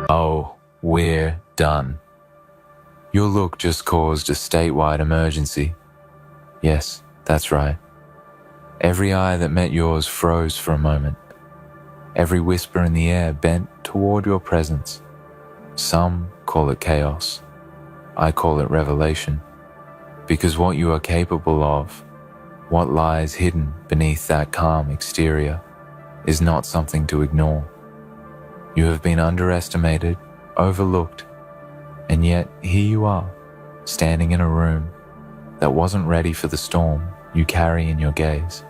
Oh, we're done. Your look just caused a statewide emergency. Yes, that's right. Every eye that met yours froze for a moment. Every whisper in the air bent toward your presence. Some call it chaos. I call it revelation. Because what you are capable of, what lies hidden beneath that calm exterior, is not something to ignore. You have been underestimated, overlooked, and yet here you are, standing in a room that wasn't ready for the storm you carry in your gaze.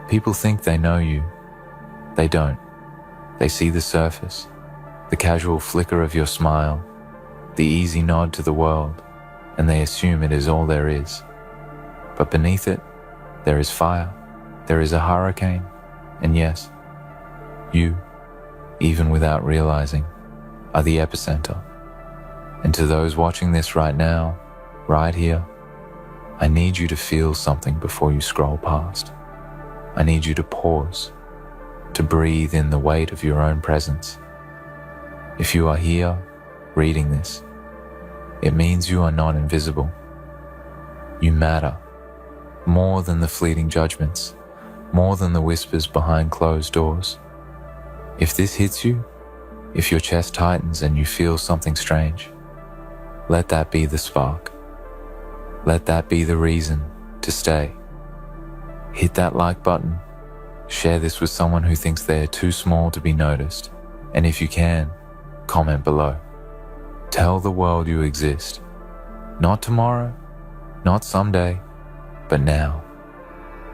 People think they know you. They don't. They see the surface, the casual flicker of your smile, the easy nod to the world, and they assume it is all there is. But beneath it, there is fire, there is a hurricane, and yes, you, even without realizing, are the epicenter. And to those watching this right now, right here, I need you to feel something before you scroll past. I need you to pause, to breathe in the weight of your own presence. If you are here, reading this, it means you are not invisible. You matter, more than the fleeting judgments, more than the whispers behind closed doors. If this hits you, if your chest tightens and you feel something strange, let that be the spark. Let that be the reason to stay. Hit that like button. Share this with someone who thinks they are too small to be noticed. And if you can, comment below. Tell the world you exist. Not tomorrow, not someday, but now.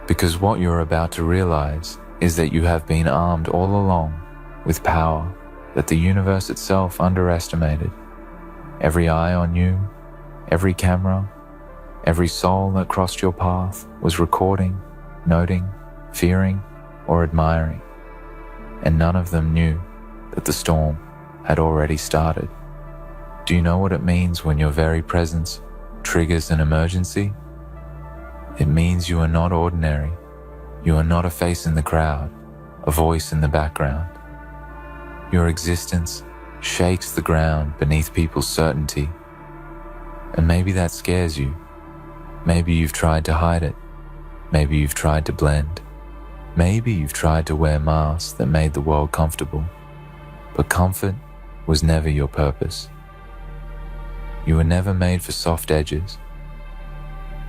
Because what you're about to realize is that you have been armed all along with power that the universe itself underestimated. Every eye on you, every camera, every soul that crossed your path was recording, noting, fearing, or admiring. And none of them knew that the storm had already started. Do you know what it means when your very presence triggers an emergency? It means you are not ordinary. You are not a face in the crowd, a voice in the background. Your existence shakes the ground beneath people's certainty. And maybe that scares you. Maybe you've tried to hide it. Maybe you've tried to blend. Maybe you've tried to wear masks that made the world comfortable. But comfort was never your purpose. You were never made for soft edges.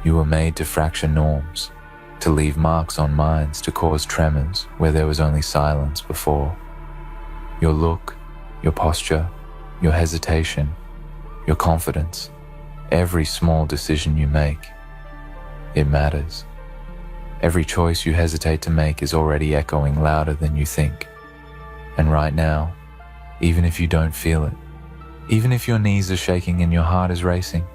You were made to fracture norms, to leave marks on minds, to cause tremors where there was only silence before. Your look, your posture, your hesitation, your confidence, every small decision you make, it matters. Every choice you hesitate to make is already echoing louder than you think. And right now, even if you don't feel it, even if your knees are shaking and your heart is racing,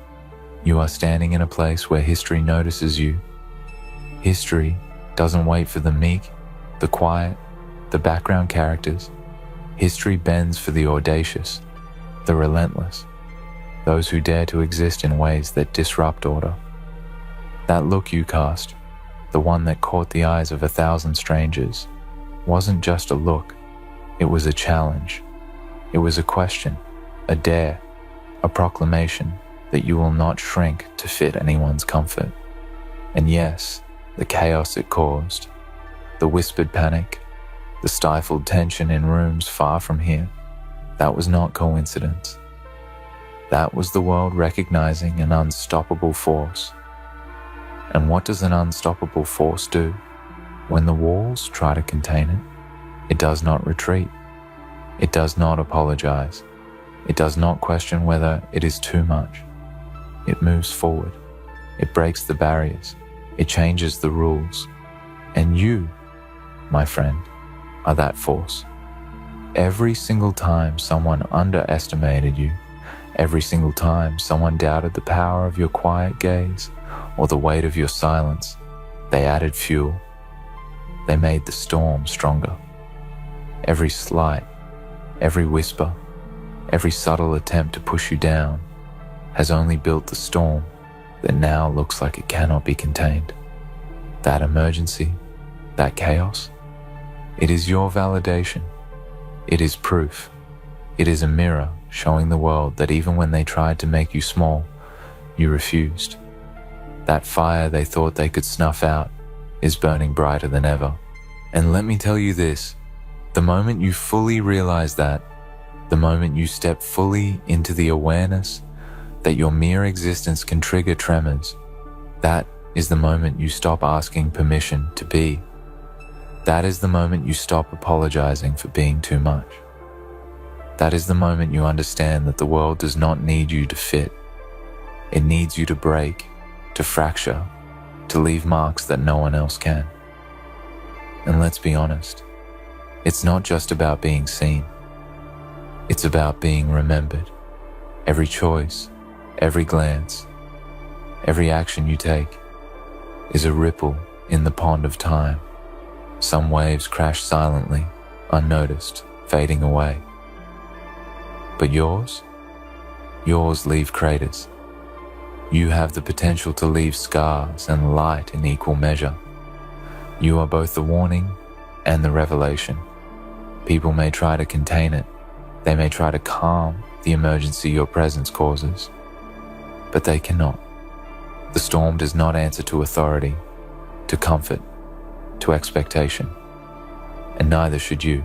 you are standing in a place where history notices you. History doesn't wait for the meek, the quiet, the background characters. History bends for the audacious, the relentless, those who dare to exist in ways that disrupt order. That look you cast, the one that caught the eyes of 1,000 strangers, wasn't just a look. It was a challenge. It was a question, a dare, a proclamation that you will not shrink to fit anyone's comfort. And yes, the chaos it caused, the whispered panic, the stifled tension in rooms far from here, that was not coincidence. That was the world recognizing an unstoppable force. And what does an unstoppable force do? When the walls try to contain it, it does not retreat. It does not apologize. It does not question whether it is too much. It moves forward. It breaks the barriers. It changes the rules. And you, my friend, are that force. Every single time someone underestimated you, every single time someone doubted the power of your quiet gaze or the weight of your silence, they added fuel. They made the storm stronger. Every slight, every whisper, every subtle attempt to push you down has only built the storm that now looks like it cannot be contained. That emergency, that chaos, it is your validation. It is proof. It is a mirror showing the world that even when they tried to make you small, you refused. That fire they thought they could snuff out is burning brighter than ever. And let me tell you this, the moment you fully realize that, the moment you step fully into the awareness that your mere existence can trigger tremors, that is the moment you stop asking permission to be. That is the moment you stop apologizing for being too much. That is the moment you understand that the world does not need you to fit. It needs you to break, to fracture, to leave marks that no one else can. And let's be honest, it's not just about being seen. It's about being remembered. Every choice, every glance, every action you take is a ripple in the pond of time. Some waves crash silently, unnoticed, fading away. But yours leave craters. You have the potential to leave scars and light in equal measure. You are both the warning and the revelation. People may try to contain it. They may try to calm the emergency your presence causes, but they cannot. The storm does not answer to authority, to comfort, to expectation, and neither should you.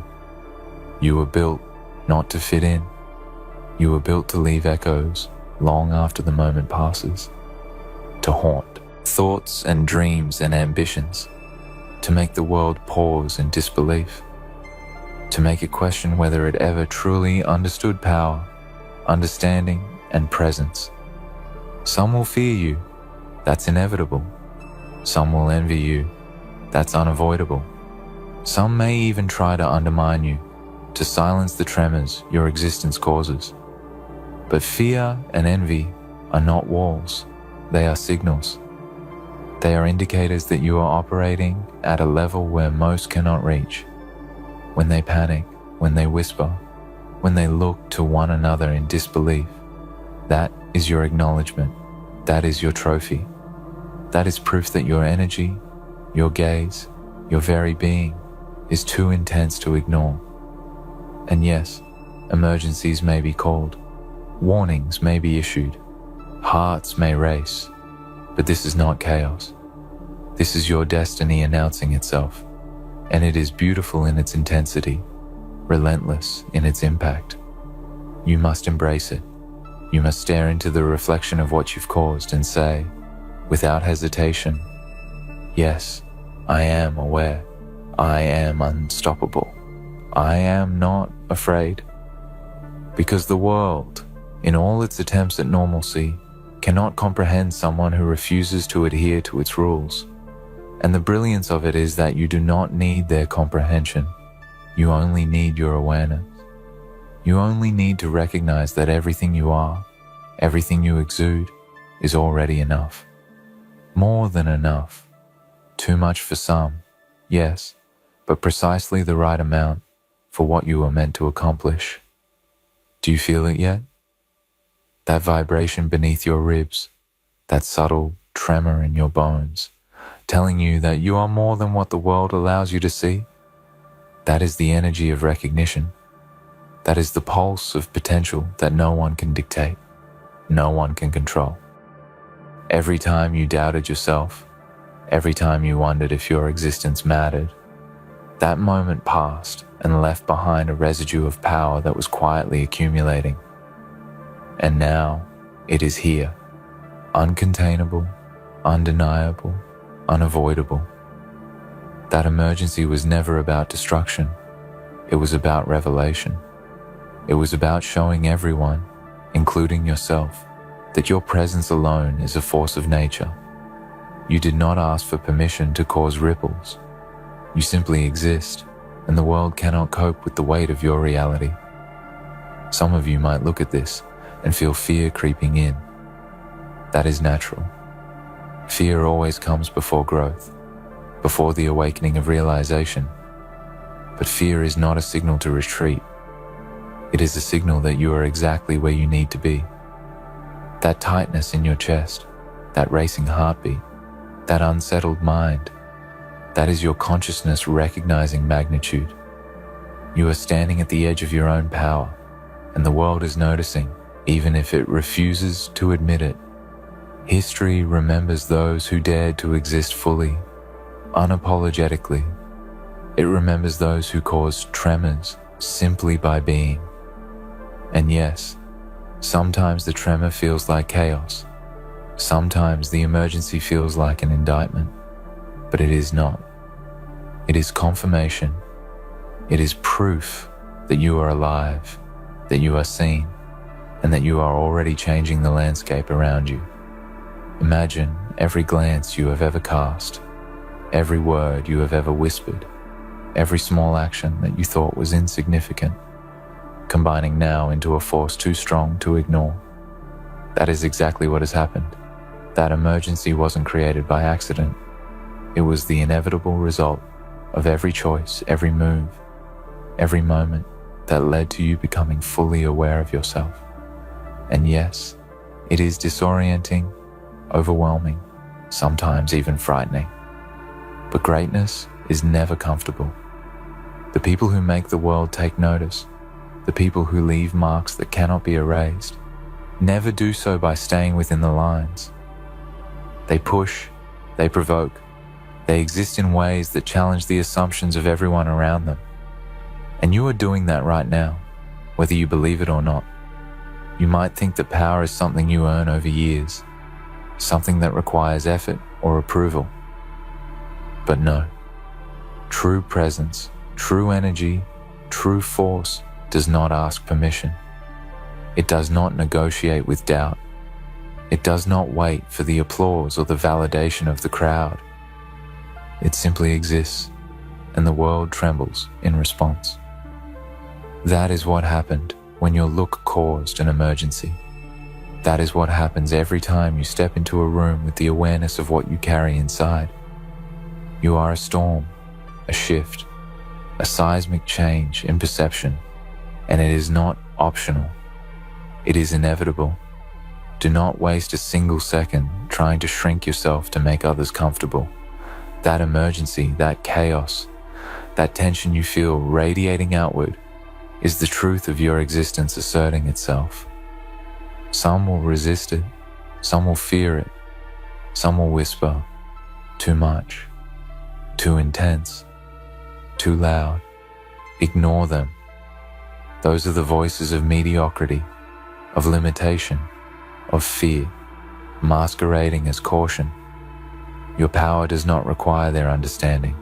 You were built not to fit in. You were built to leave echoes long after the moment passes, to haunt thoughts and dreams and ambitions, to make the world pause in disbelief, to make it question whether it ever truly understood power, understanding, and presence. Some will fear you, that's inevitable. Some will envy you, that's unavoidable. Some may even try to undermine you, to silence the tremors your existence causes. But fear and envy are not walls, they are signals. They are indicators that you are operating at a level where most cannot reach. When they panic, when they whisper, when they look to one another in disbelief, that is your acknowledgement, that is your trophy. That is proof that your energy, your gaze, your very being is too intense to ignore. And yes, emergencies may be called, warnings may be issued, hearts may race, but this is not chaos. This is your destiny announcing itself, and it is beautiful in its intensity, relentless in its impact. You must embrace it. You must stare into the reflection of what you've caused and say, without hesitation, yes, I am aware. I am unstoppable. I am not afraid. Because the world, in all its attempts at normalcy, cannot comprehend someone who refuses to adhere to its rules. And the brilliance of it is that you do not need their comprehension. You only need your awareness. You only need to recognize that everything you are, everything you exude, is already enough. More than enough. Too much for some, yes, but precisely the right amount for what you were meant to accomplish. Do you feel it yet? That vibration beneath your ribs, that subtle tremor in your bones, telling you that you are more than what the world allows you to see? That is the energy of recognition. That is the pulse of potential that no one can dictate, no one can control. Every time you doubted yourself, every time you wondered if your existence mattered, that moment passed and left behind a residue of power that was quietly accumulating. And now it is here, uncontainable, undeniable, unavoidable. That emergency was never about destruction. It was about revelation. It was about showing everyone, including yourself, that your presence alone is a force of nature. You did not ask for permission to cause ripples. You simply exist, and the world cannot cope with the weight of your reality. Some of you might look at this and feel fear creeping in. That is natural. Fear always comes before growth, before the awakening of realization. But fear is not a signal to retreat. It is a signal that you are exactly where you need to be. That tightness in your chest, that racing heartbeat, that unsettled mind, that is your consciousness recognizing magnitude. You are standing at the edge of your own power, and the world is noticing, even if it refuses to admit it. History remembers those who dared to exist fully, unapologetically. It remembers those who caused tremors simply by being. And yes, sometimes the tremor feels like chaos. Sometimes the emergency feels like an indictment, but it is not. It is confirmation. It is proof that you are alive, that you are seen, and that you are already changing the landscape around you. Imagine every glance you have ever cast, every word you have ever whispered, every small action that you thought was insignificant, combining now into a force too strong to ignore. That is exactly what has happened. That emergency wasn't created by accident. It was the inevitable result of every choice, every move, every moment that led to you becoming fully aware of yourself. And yes, it is disorienting, overwhelming, sometimes even frightening. But greatness is never comfortable. The people who make the world take notice, the people who leave marks that cannot be erased, never do so by staying within the lines. They push, they provoke, they exist in ways that challenge the assumptions of everyone around them. And you are doing that right now, whether you believe it or not. You might think that power is something you earn over years, something that requires effort or approval. But no, true presence, true energy, true force does not ask permission. It does not negotiate with doubt. It does not wait for the applause or the validation of the crowd. It simply exists, and the world trembles in response. That is what happened when your look caused an emergency. That is what happens every time you step into a room with the awareness of what you carry inside. You are a storm, a shift, a seismic change in perception, and it is not optional. It is inevitable. Do not waste a single second trying to shrink yourself to make others comfortable. That emergency, that chaos, that tension you feel radiating outward is the truth of your existence asserting itself. Some will resist it, some will fear it, some will whisper, too much, too intense, too loud. Ignore them. Those are the voices of mediocrity, of limitation, of fear, masquerading as caution. Your power does not require their understanding.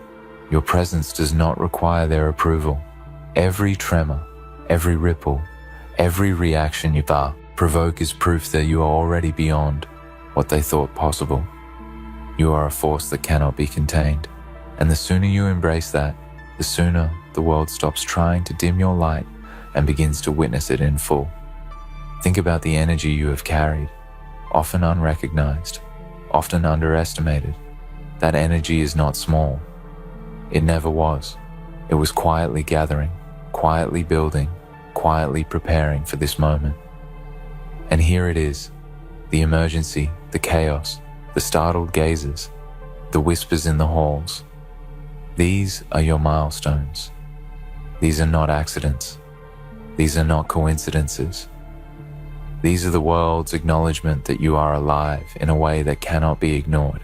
Your presence does not require their approval. Every tremor, every ripple, every reaction you provoke is proof that you are already beyond what they thought possible. You are a force that cannot be contained. And the sooner you embrace that, the sooner the world stops trying to dim your light and begins to witness it in full. Think about the energy you have carried, often unrecognized, often underestimated. That energy is not small. It never was. It was quietly gathering, quietly building, quietly preparing for this moment. And here it is, the emergency, the chaos, the startled gazes, the whispers in the halls. These are your milestones. These are not accidents. These are not coincidences. These are the world's acknowledgement that you are alive in a way that cannot be ignored.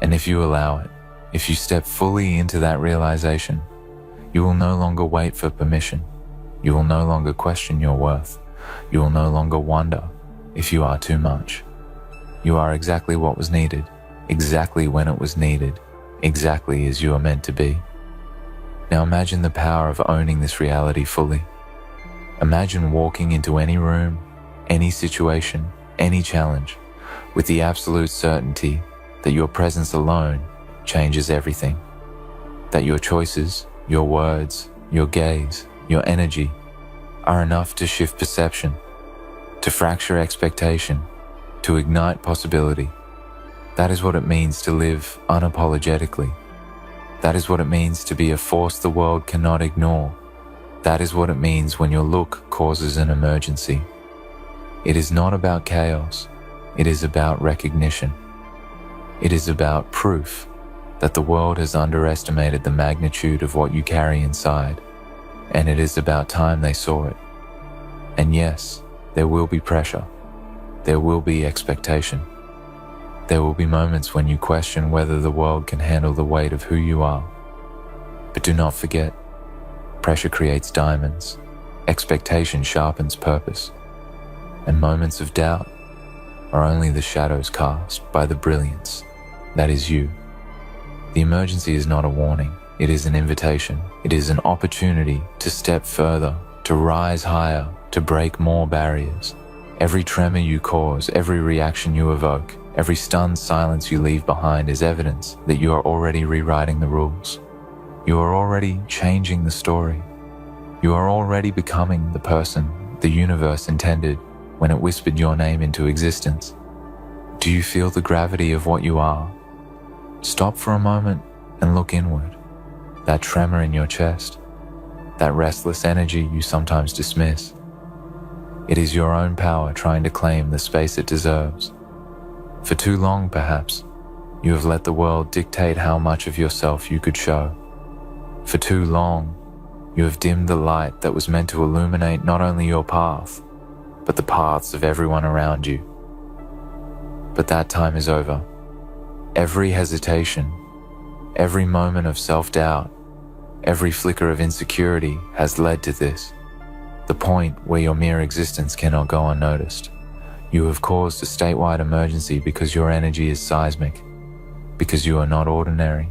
And if you allow it, if you step fully into that realization, you will no longer wait for permission. You will no longer question your worth. You will no longer wonder if you are too much. You are exactly what was needed, exactly when it was needed, exactly as you are meant to be. Now imagine the power of owning this reality fully. Imagine walking into any room, any situation, any challenge, with the absolute certainty that your presence alone changes everything. That your choices, your words, your gaze, your energy are enough to shift perception, to fracture expectation, to ignite possibility. That is what it means to live unapologetically. That is what it means to be a force the world cannot ignore. That is what it means when your look causes an emergency. It is not about chaos. It is about recognition. It is about proof that the world has underestimated the magnitude of what you carry inside, and it is about time they saw it. And yes, there will be pressure. There will be expectation. There will be moments when you question whether the world can handle the weight of who you are. But do not forget, pressure creates diamonds, expectation sharpens purpose, and moments of doubt are only the shadows cast by the brilliance that is you. The emergency is not a warning, it is an invitation. It is an opportunity to step further, to rise higher, to break more barriers. Every tremor you cause, every reaction you evoke, every stunned silence you leave behind is evidence that you are already rewriting the rules. You are already changing the story. You are already becoming the person the universe intended when it whispered your name into existence. Do you feel the gravity of what you are? Stop for a moment and look inward. That tremor in your chest, that restless energy you sometimes dismiss. It is your own power trying to claim the space it deserves. For too long, perhaps, you have let the world dictate how much of yourself you could show. For too long, you have dimmed the light that was meant to illuminate not only your path, but the paths of everyone around you. But that time is over. Every hesitation, every moment of self-doubt, every flicker of insecurity has led to this, the point where your mere existence cannot go unnoticed. You have caused a statewide emergency because your energy is seismic, because you are not ordinary,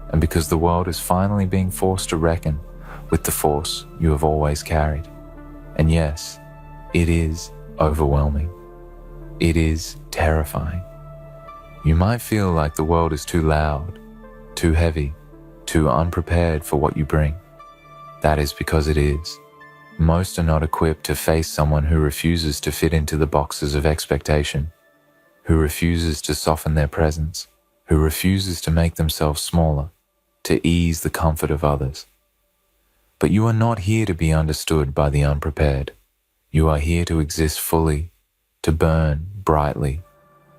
and because the world is finally being forced to reckon with the force you have always carried. And yes, it is overwhelming. It is terrifying. You might feel like the world is too loud, too heavy, too unprepared for what you bring. That is because it is. Most are not equipped to face someone who refuses to fit into the boxes of expectation, who refuses to soften their presence, who refuses to make themselves smaller, to ease the comfort of others. But you are not here to be understood by the unprepared. You are here to exist fully, to burn brightly,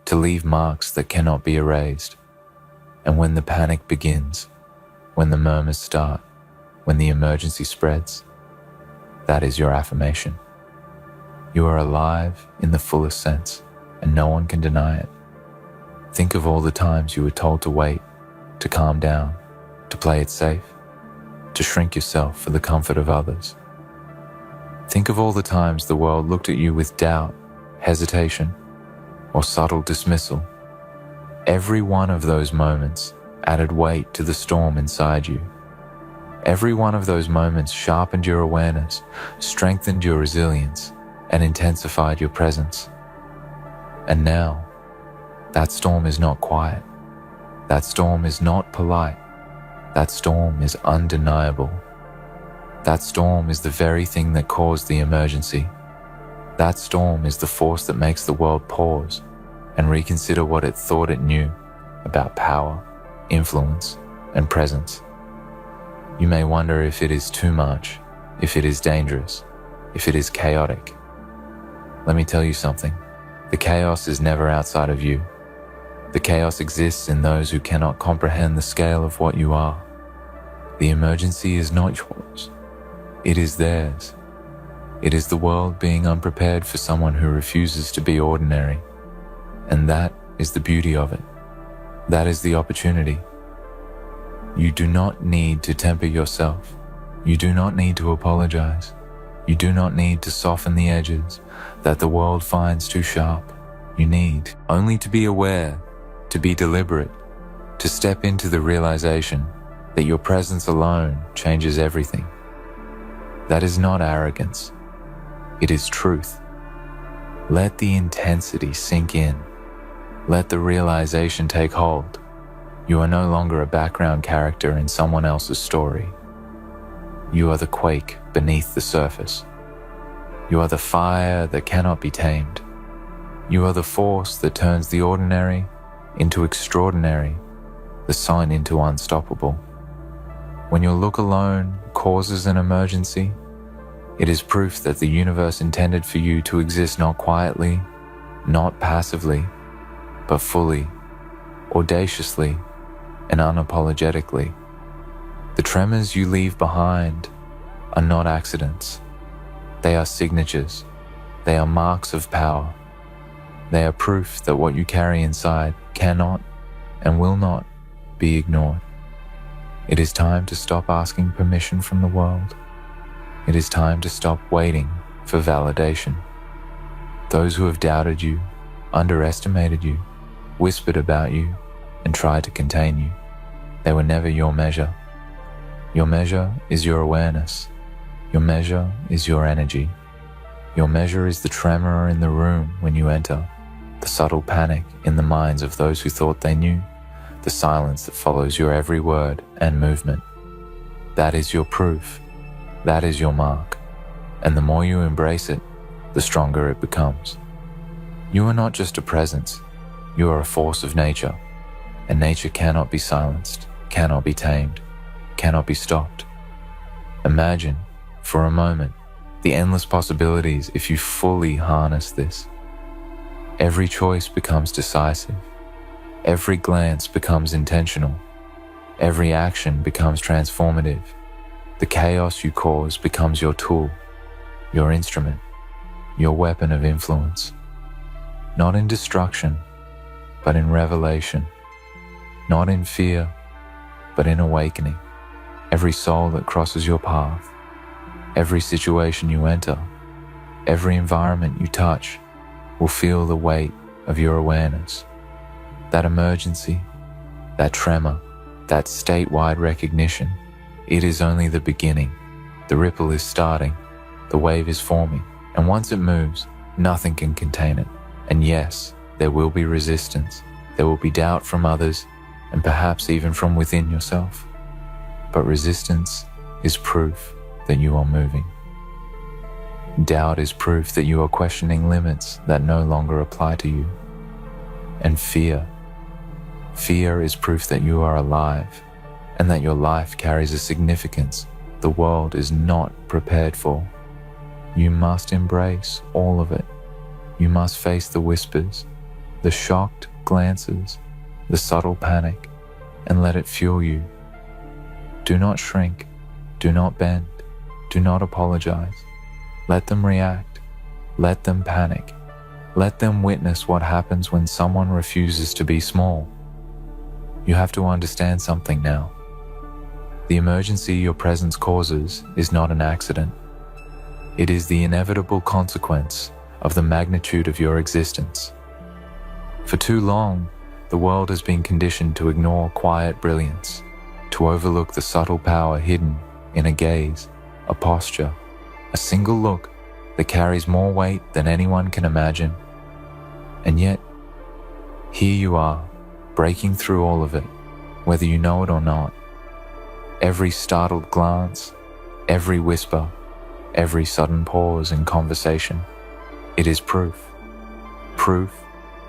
to leave marks that cannot be erased. And when the panic begins, when the murmurs start, when the emergency spreads, that is your affirmation. You are alive in the fullest sense, and no one can deny it. Think of all the times you were told to wait, to calm down, to play it safe, to shrink yourself for the comfort of others. Think of all the times the world looked at you with doubt, hesitation, or subtle dismissal. Every one of those moments added weight to the storm inside you. Every one of those moments sharpened your awareness, strengthened your resilience, and intensified your presence. And now, that storm is not quiet. That storm is not polite. That storm is undeniable. That storm is the very thing that caused the emergency. That storm is the force that makes the world pause and reconsider what it thought it knew about power, influence, and presence. You may wonder if it is too much, if it is dangerous, if it is chaotic. Let me tell you something. The chaos is never outside of you. The chaos exists in those who cannot comprehend the scale of what you are. The emergency is not yours. It is theirs. It is the world being unprepared for someone who refuses to be ordinary. And that is the beauty of it. That is the opportunity. You do not need to temper yourself. You do not need to apologize. You do not need to soften the edges that the world finds too sharp. You need only to be aware, to be deliberate, to step into the realization that your presence alone changes everything. That is not arrogance. It is truth. Let the intensity sink in. Let the realization take hold. You are no longer a background character in someone else's story. You are the quake beneath the surface. You are the fire that cannot be tamed. You are the force that turns the ordinary into extraordinary, the sun into unstoppable. When your look alone causes an emergency, it is proof that the universe intended for you to exist not quietly, not passively, but fully, audaciously, and unapologetically. The tremors you leave behind are not accidents. They are signatures, They are marks of power. They are proof that what you carry inside cannot and will not be ignored. It is time to stop asking permission from the world. It is time to stop waiting for validation. Those who have doubted you, underestimated you, whispered about you, and tried to contain you, they were never your measure. Your measure is your awareness. Your measure is your energy. Your measure is the tremor in the room when you enter, the subtle panic in the minds of those who thought they knew, the silence that follows your every word and movement. That is your proof. That is your mark. And the more you embrace it, the stronger it becomes. You are not just a presence. You are a force of nature. And nature cannot be silenced, cannot be tamed, cannot be stopped. Imagine, for a moment, the endless possibilities if you fully harness this. Every choice becomes decisive. Every glance becomes intentional. Every action becomes transformative. The chaos you cause becomes your tool, your instrument, your weapon of influence. Not in destruction, but in revelation. Not in fear, but in awakening. Every soul that crosses your path, every situation you enter, every environment you touch will feel the weight of your awareness. That emergency, that tremor, that statewide recognition, it is only the beginning. The ripple is starting, the wave is forming, and once it moves, nothing can contain it. And yes, there will be resistance, there will be doubt from others, and perhaps even from within yourself. But resistance is proof that you are moving. Doubt is proof that you are questioning limits that no longer apply to you. And fear is proof that you are alive and that your life carries a significance the world is not prepared for. You must embrace all of it. You must face the whispers, the shocked glances, the subtle panic, and let it fuel you. Do not shrink, do not bend, do not apologize. Let them react, let them panic, let them witness what happens when someone refuses to be small. You have to understand something now. The emergency your presence causes is not an accident. It is the inevitable consequence of the magnitude of your existence. For too long, the world has been conditioned to ignore quiet brilliance, to overlook the subtle power hidden in a gaze, a posture, a single look that carries more weight than anyone can imagine. And yet, here you are, breaking through all of it, whether you know it or not. Every startled glance, every whisper, every sudden pause in conversation, it is proof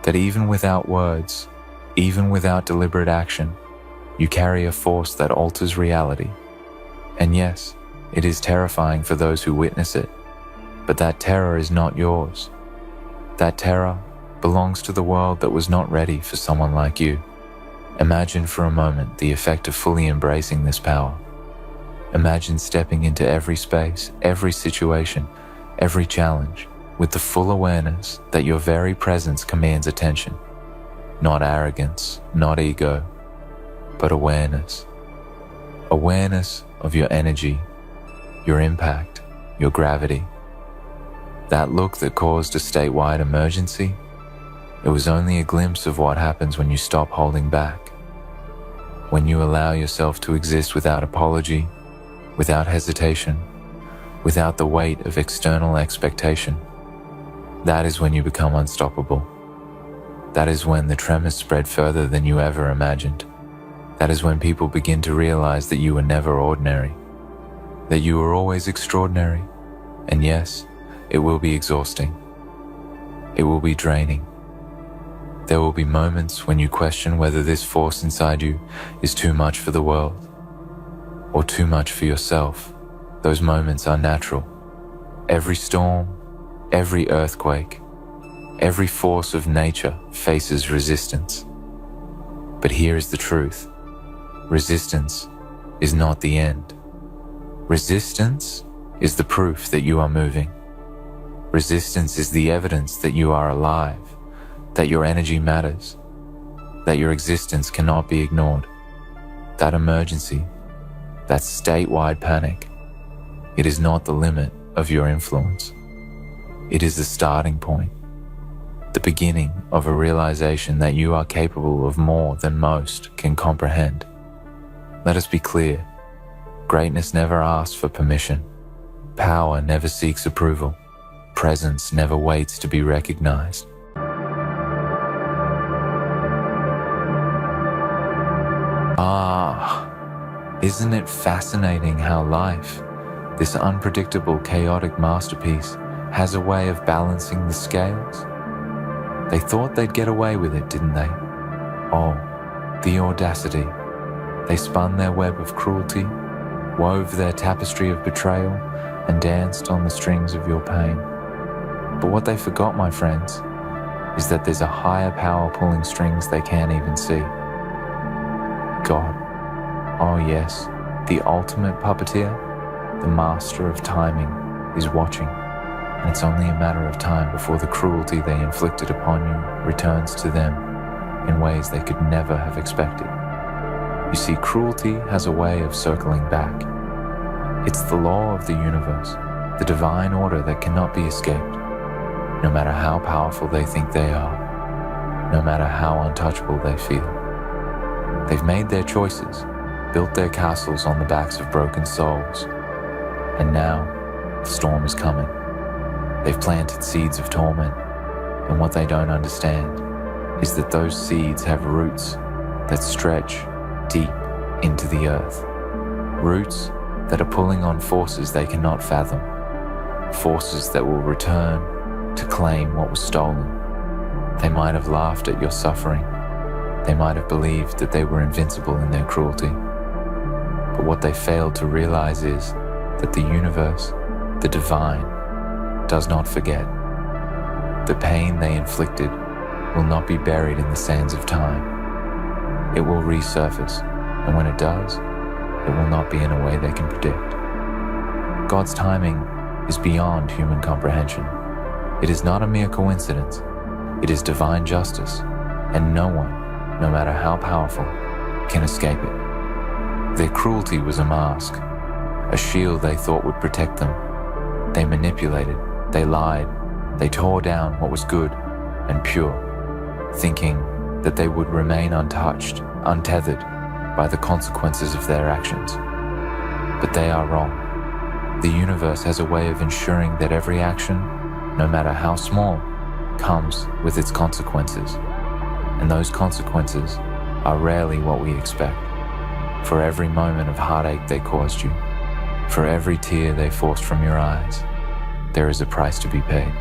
that even without words, even without deliberate action, you carry a force that alters reality. And yes, it is terrifying for those who witness it, but that terror is not yours. That terror belongs to the world that was not ready for someone like you. Imagine for a moment the effect of fully embracing this power. Imagine stepping into every space, every situation, every challenge, with the full awareness that your very presence commands attention. Not arrogance, not ego, but awareness. Awareness of your energy, your impact, your gravity. That look that caused a statewide emergency, it was only a glimpse of what happens when you stop holding back. When you allow yourself to exist without apology, without hesitation, without the weight of external expectation. That is when you become unstoppable. That is when the tremors spread further than you ever imagined. That is when people begin to realize that you were never ordinary, that you were always extraordinary. And yes, it will be exhausting. It will be draining. There will be moments when you question whether this force inside you is too much for the world or too much for yourself. Those moments are natural. Every storm, every earthquake, every force of nature faces resistance. But here is the truth. Resistance is not the end. Resistance is the proof that you are moving. Resistance is the evidence that you are alive, that your energy matters, that your existence cannot be ignored. That emergency, that statewide panic, it is not the limit of your influence. It is the starting point, the beginning of a realization that you are capable of more than most can comprehend. Let us be clear, greatness never asks for permission. Power never seeks approval. Presence never waits to be recognized. Isn't it fascinating how life, this unpredictable, chaotic masterpiece, has a way of balancing the scales? They thought they'd get away with it, didn't they? Oh, the audacity. They spun their web of cruelty, wove their tapestry of betrayal, and danced on the strings of your pain. But what they forgot, my friends, is that there's a higher power pulling strings they can't even see. God. Oh yes, the ultimate puppeteer, the master of timing, is watching, and it's only a matter of time before the cruelty they inflicted upon you returns to them in ways they could never have expected. You see, cruelty has a way of circling back. It's the law of the universe, the divine order that cannot be escaped, no matter how powerful they think they are, no matter how untouchable they feel. They've made their choices, built their castles on the backs of broken souls, and now the storm is coming. They've planted seeds of torment, and what they don't understand is that those seeds have roots that stretch deep into the earth. Roots that are pulling on forces they cannot fathom, forces that will return to claim what was stolen. They might have laughed at your suffering. They might have believed that they were invincible in their cruelty. But what they failed to realize is that the universe, the divine, does not forget. The pain they inflicted will not be buried in the sands of time. It will resurface, and when it does, it will not be in a way they can predict. God's timing is beyond human comprehension. It is not a mere coincidence. It is divine justice, and no one, no matter how powerful, can escape it. Their cruelty was a mask, a shield they thought would protect them. They manipulated, they lied, they tore down what was good and pure, thinking that they would remain untouched, untethered by the consequences of their actions. But they are wrong. The universe has a way of ensuring that every action, no matter how small, comes with its consequences. And those consequences are rarely what we expect. For every moment of heartache they caused you, for every tear they forced from your eyes, there is a price to be paid.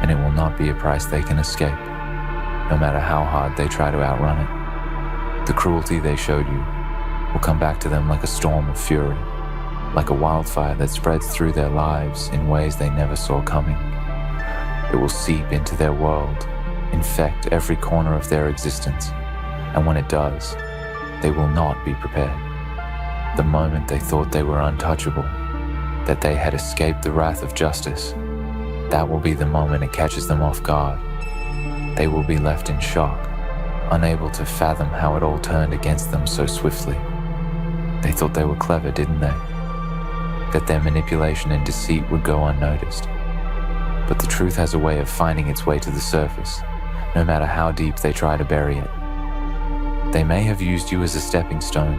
And it will not be a price they can escape, no matter how hard they try to outrun it. The cruelty they showed you will come back to them like a storm of fury, like a wildfire that spreads through their lives in ways they never saw coming. It will seep into their world, infect every corner of their existence, and when it does, they will not be prepared. The moment they thought they were untouchable, that they had escaped the wrath of justice, that will be the moment it catches them off guard. They will be left in shock, unable to fathom how it all turned against them so swiftly. They thought they were clever, didn't they? That their manipulation and deceit would go unnoticed. But the truth has a way of finding its way to the surface, no matter how deep they try to bury it. They may have used you as a stepping stone,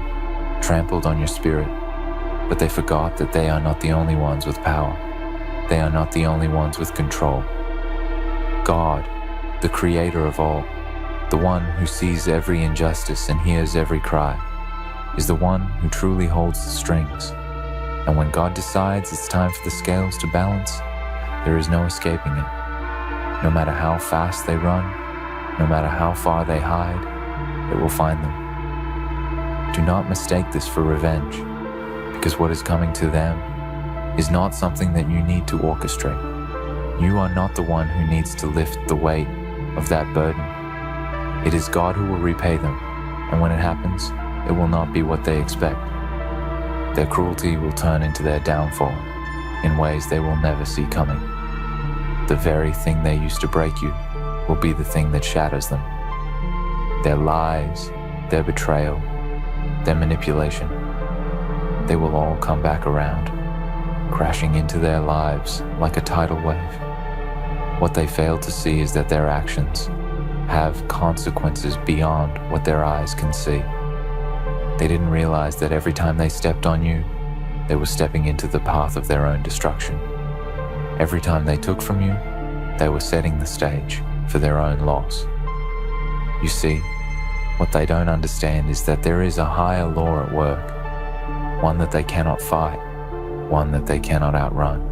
trampled on your spirit, but they forgot that they are not the only ones with power. They are not the only ones with control. God, the creator of all, the one who sees every injustice and hears every cry, is the one who truly holds the strings. And when God decides it's time for the scales to balance, there is no escaping it. No matter how fast they run, no matter how far they hide, it will find them. Do not mistake this for revenge, because what is coming to them is not something that you need to orchestrate. You are not the one who needs to lift the weight of that burden. It is God who will repay them, and when it happens, it will not be what they expect. Their cruelty will turn into their downfall in ways they will never see coming. the very thing they used to break you will be the thing that shatters them. Their lies, their betrayal, their manipulation, they will all come back around, crashing into their lives like a tidal wave. What they fail to see is that their actions have consequences beyond what their eyes can see. They didn't realize that every time they stepped on you, they were stepping into the path of their own destruction. Every time they took from you, they were setting the stage for their own loss. You see, what they don't understand is that there is a higher law at work, one that they cannot fight, one that they cannot outrun.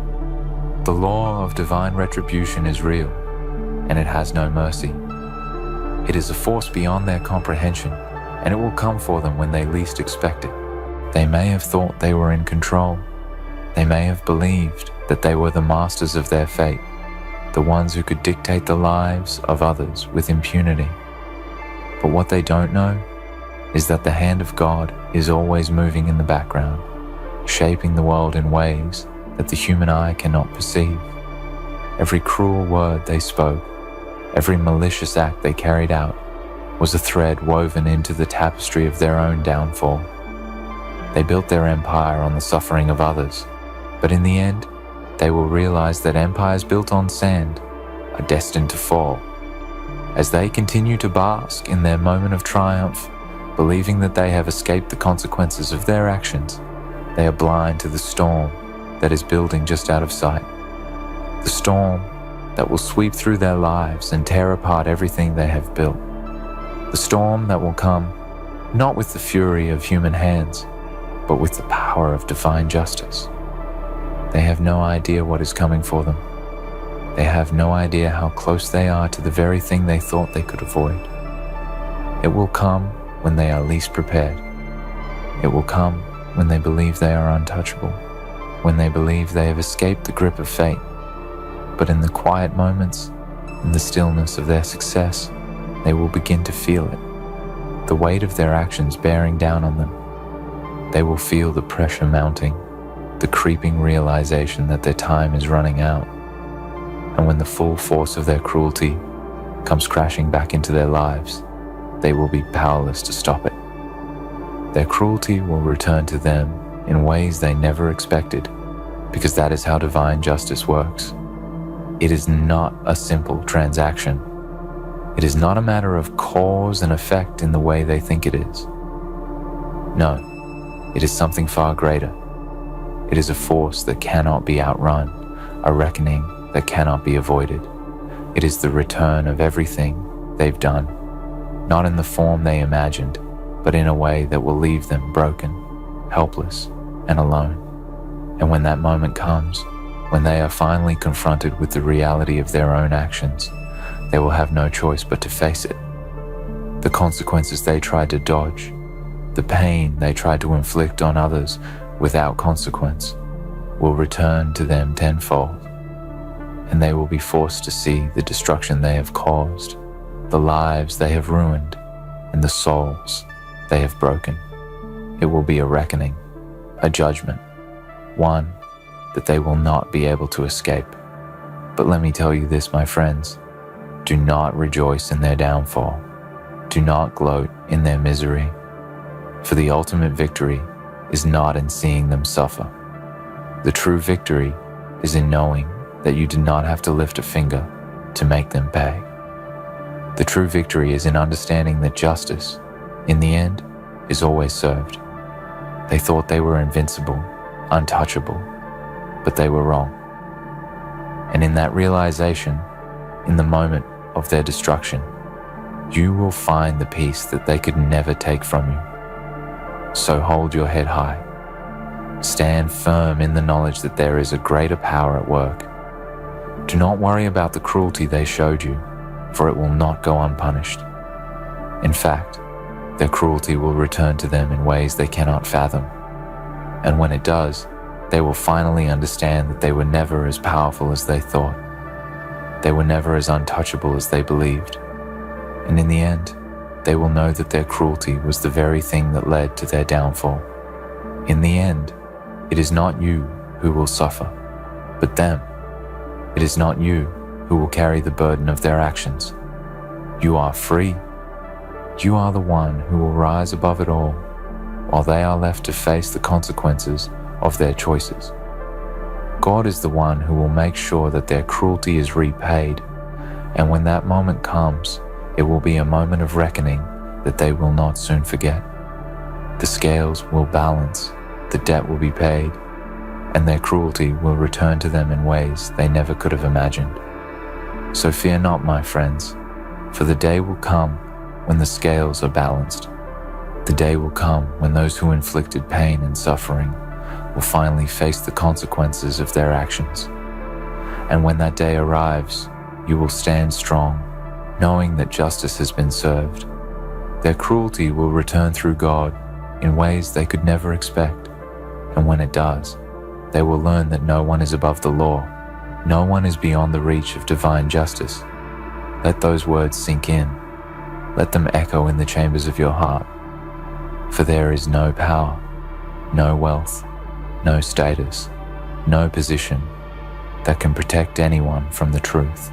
The law of divine retribution is real, and it has no mercy. It is a force beyond their comprehension, and it will come for them when they least expect it. They may have thought they were in control. They may have believed that they were the masters of their fate, the ones who could dictate the lives of others with impunity. But what they don't know is that the hand of God is always moving in the background, shaping the world in ways that the human eye cannot perceive. Every cruel word they spoke, every malicious act they carried out, was a thread woven into the tapestry of their own downfall. They built their empire on the suffering of others, but in the end, they will realize that empires built on sand are destined to fall. As they continue to bask in their moment of triumph, believing that they have escaped the consequences of their actions, they are blind to the storm that is building just out of sight. The storm that will sweep through their lives and tear apart everything they have built. The storm that will come not with the fury of human hands, but with the power of divine justice. They have no idea what is coming for them. They have no idea how close they are to the very thing they thought they could avoid. It will come when they are least prepared. It will come when they believe they are untouchable, when they believe they have escaped the grip of fate. But in the quiet moments, in the stillness of their success, they will begin to feel it, the weight of their actions bearing down on them. They will feel the pressure mounting, the creeping realization that their time is running out. And when the full force of their cruelty comes crashing back into their lives, they will be powerless to stop it. Their cruelty will return to them in ways they never expected, because that is how divine justice works. It is not a simple transaction. It is not a matter of cause and effect in the way they think it is. No, it is something far greater. It is a force that cannot be outrun, a reckoning that cannot be avoided. It is the return of everything they've done, not in the form they imagined, but in a way that will leave them broken, helpless, and alone. And when that moment comes, when they are finally confronted with the reality of their own actions, they will have no choice but to face it. The consequences they tried to dodge, the pain they tried to inflict on others without consequence, will return to them tenfold, and they will be forced to see the destruction they have caused, the lives they have ruined, and the souls they have broken. It will be a reckoning, a judgment, one that they will not be able to escape. But let me tell you this, my friends, do not rejoice in their downfall. Do not gloat in their misery, for the ultimate victory is not in seeing them suffer. The true victory is in knowing that you did not have to lift a finger to make them pay. The true victory is in understanding that justice, in the end, is always served. They thought they were invincible, untouchable, but they were wrong. And in that realization, in the moment of their destruction, you will find the peace that they could never take from you. So hold your head high. Stand firm in the knowledge that there is a greater power at work. Do not worry about the cruelty they showed you, for it will not go unpunished. In fact, their cruelty will return to them in ways they cannot fathom. And when it does, they will finally understand that they were never as powerful as they thought. They were never as untouchable as they believed. And in the end, they will know that their cruelty was the very thing that led to their downfall. In the end, it is not you who will suffer, but them. It is not you who will carry the burden of their actions. You are free. You are the one who will rise above it all, while they are left to face the consequences of their choices. God is the one who will make sure that their cruelty is repaid, and when that moment comes, it will be a moment of reckoning that they will not soon forget. The scales will balance, the debt will be paid, and their cruelty will return to them in ways they never could have imagined. So fear not, my friends, for the day will come when the scales are balanced. The day will come when those who inflicted pain and suffering will finally face the consequences of their actions. And when that day arrives, you will stand strong, knowing that justice has been served. Their cruelty will return through God in ways they could never expect. And when it does, they will learn that no one is above the law. No one is beyond the reach of divine justice. Let those words sink in. Let them echo in the chambers of your heart. For there is no power, no wealth, no status, no position that can protect anyone from the truth.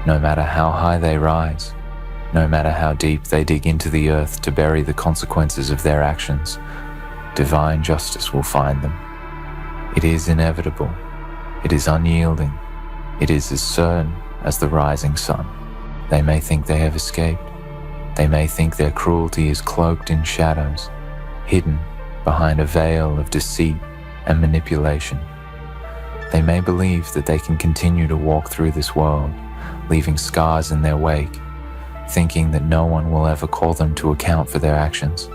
No matter how high they rise, no matter how deep they dig into the earth to bury the consequences of their actions, divine justice will find them. It is inevitable. It is unyielding. It is as certain as the rising sun. They may think they have escaped. They may think their cruelty is cloaked in shadows, hidden behind a veil of deceit and manipulation. They may believe that they can continue to walk through this world, leaving scars in their wake, thinking that no one will ever call them to account for their actions.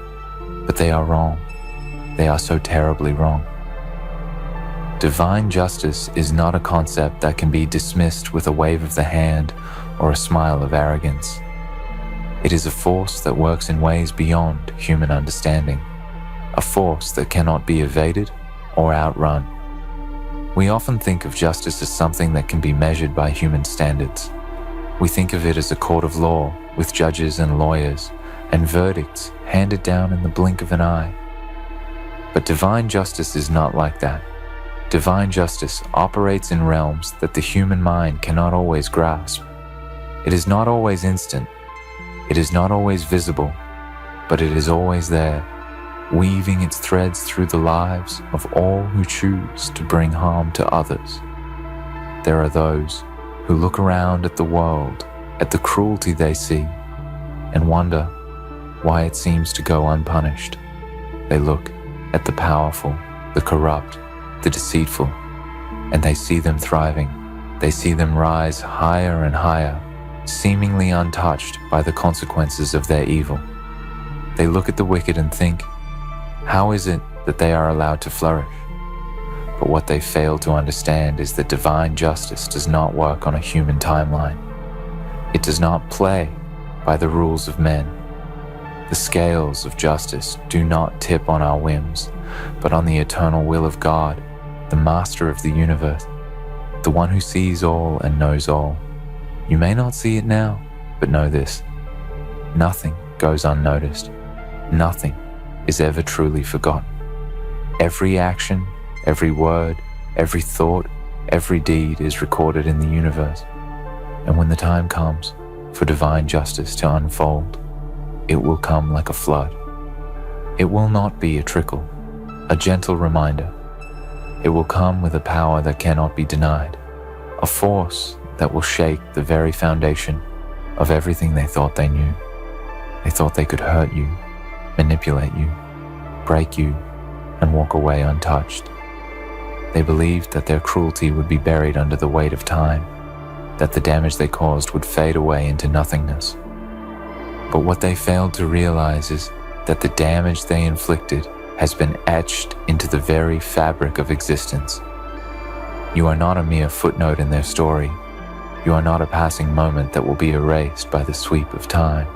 But they are wrong. They are so terribly wrong. Divine justice is not a concept that can be dismissed with a wave of the hand or a smile of arrogance. It is a force that works in ways beyond human understanding, a force that cannot be evaded or outrun. We often think of justice as something that can be measured by human standards. We think of it as a court of law with judges and lawyers and verdicts handed down in the blink of an eye. But divine justice is not like that. Divine justice operates in realms that the human mind cannot always grasp. It is not always instant. It is not always visible, but it is always there, weaving its threads through the lives of all who choose to bring harm to others. There are those who look around at the world, at the cruelty they see, and wonder why it seems to go unpunished. They look at the powerful, the corrupt, the deceitful, and they see them thriving. They see them rise higher and higher, seemingly untouched by the consequences of their evil. They look at the wicked and think, how is it that they are allowed to flourish? But what they fail to understand is that divine justice does not work on a human timeline. It does not play by the rules of men. The scales of justice do not tip on our whims, but on the eternal will of God, the master of the universe, the one who sees all and knows all. You may not see it now, but know this: nothing goes unnoticed. Nothing is ever truly forgotten. Every action, every word, every thought, every deed is recorded in the universe. And when the time comes for divine justice to unfold, it will come like a flood. It will not be a trickle, a gentle reminder. It will come with a power that cannot be denied, a force that will shake the very foundation of everything they thought they knew. They thought they could hurt you, manipulate you, break you, and walk away untouched. They believed that their cruelty would be buried under the weight of time, that the damage they caused would fade away into nothingness. But what they failed to realize is that the damage they inflicted has been etched into the very fabric of existence. You are not a mere footnote in their story. You are not a passing moment that will be erased by the sweep of time.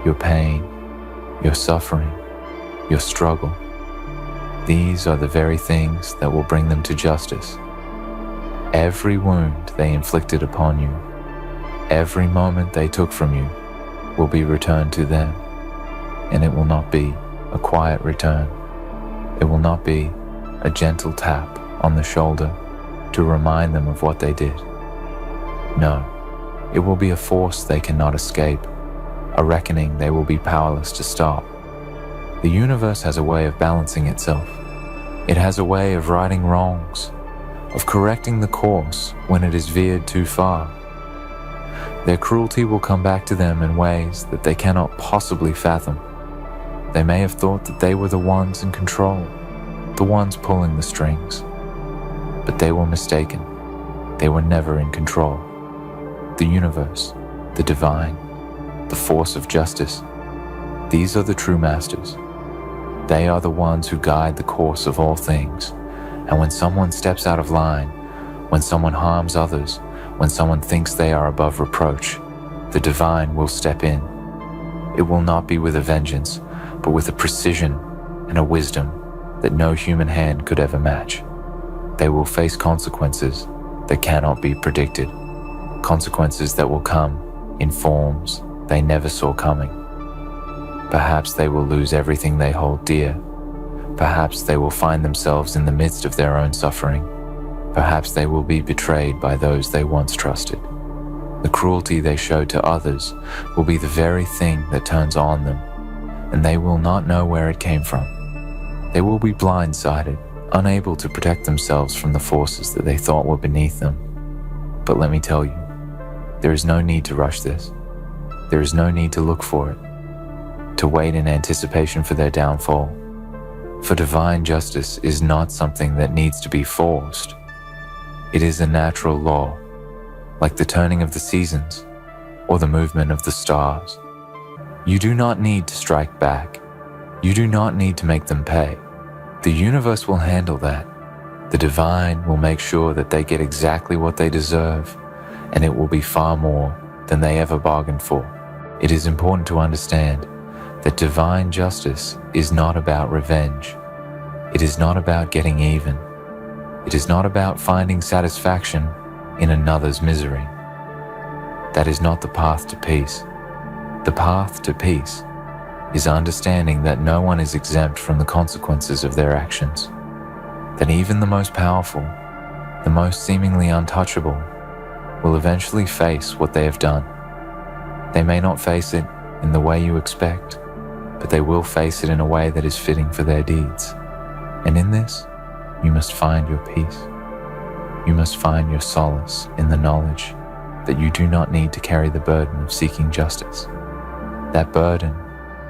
Your pain, your suffering, your struggle, these are the very things that will bring them to justice. Every wound they inflicted upon you, every moment they took from you, will be returned to them, and it will not be a quiet return. It will not be a gentle tap on the shoulder to remind them of what they did. No, it will be a force they cannot escape, a reckoning they will be powerless to stop. The universe has a way of balancing itself. It has a way of righting wrongs, of correcting the course when it is veered too far. Their cruelty will come back to them in ways that they cannot possibly fathom. They may have thought that they were the ones in control, the ones pulling the strings. But they were mistaken. They were never in control. The universe, the divine, the force of justice, these are the true masters. They are the ones who guide the course of all things. And when someone steps out of line, when someone harms others, when someone thinks they are above reproach, the divine will step in. It will not be with a vengeance, but with a precision and a wisdom that no human hand could ever match. They will face consequences that cannot be predicted, consequences that will come in forms they never saw coming. Perhaps they will lose everything they hold dear. Perhaps they will find themselves in the midst of their own suffering. Perhaps they will be betrayed by those they once trusted. The cruelty they show to others will be the very thing that turns on them, and they will not know where it came from. They will be blindsided, unable to protect themselves from the forces that they thought were beneath them. But let me tell you, there is no need to rush this. There is no need to look for it, to wait in anticipation for their downfall. For divine justice is not something that needs to be forced. It is a natural law, like the turning of the seasons or the movement of the stars. You do not need to strike back. You do not need to make them pay. The universe will handle that. The divine will make sure that they get exactly what they deserve, and it will be far more than they ever bargained for. It is important to understand that divine justice is not about revenge. It is not about getting even. It is not about finding satisfaction in another's misery. That is not the path to peace. The path to peace is understanding that no one is exempt from the consequences of their actions, that even the most powerful, the most seemingly untouchable, will eventually face what they have done. They may not face it in the way you expect, but they will face it in a way that is fitting for their deeds. And in this, you must find your peace. You must find your solace in the knowledge that you do not need to carry the burden of seeking justice. That burden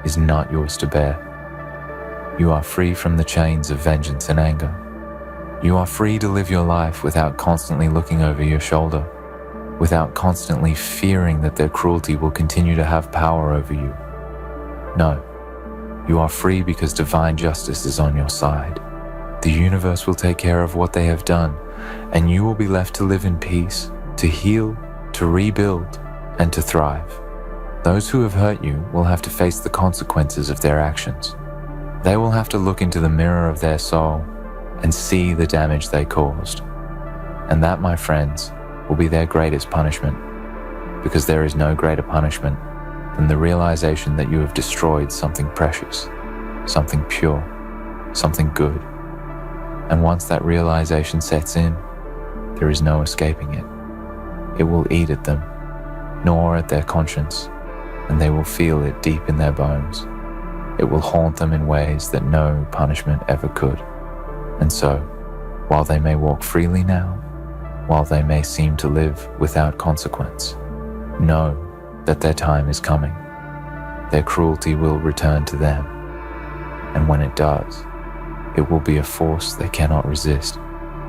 is not yours to bear. You are free from the chains of vengeance and anger. You are free to live your life without constantly looking over your shoulder, without constantly fearing that their cruelty will continue to have power over you. No, you are free because divine justice is on your side. The universe will take care of what they have done, and you will be left to live in peace, to heal, to rebuild, and to thrive. Those who have hurt you will have to face the consequences of their actions. They will have to look into the mirror of their soul and see the damage they caused. And that, my friends, will be their greatest punishment, because there is no greater punishment than the realization that you have destroyed something precious, something pure, something good. And once that realization sets in, there is no escaping it. It will eat at them, gnaw at their conscience, and they will feel it deep in their bones. It will haunt them in ways that no punishment ever could. And so, while they may walk freely now, while they may seem to live without consequence, know that their time is coming. Their cruelty will return to them. And when it does, it will be a force they cannot resist.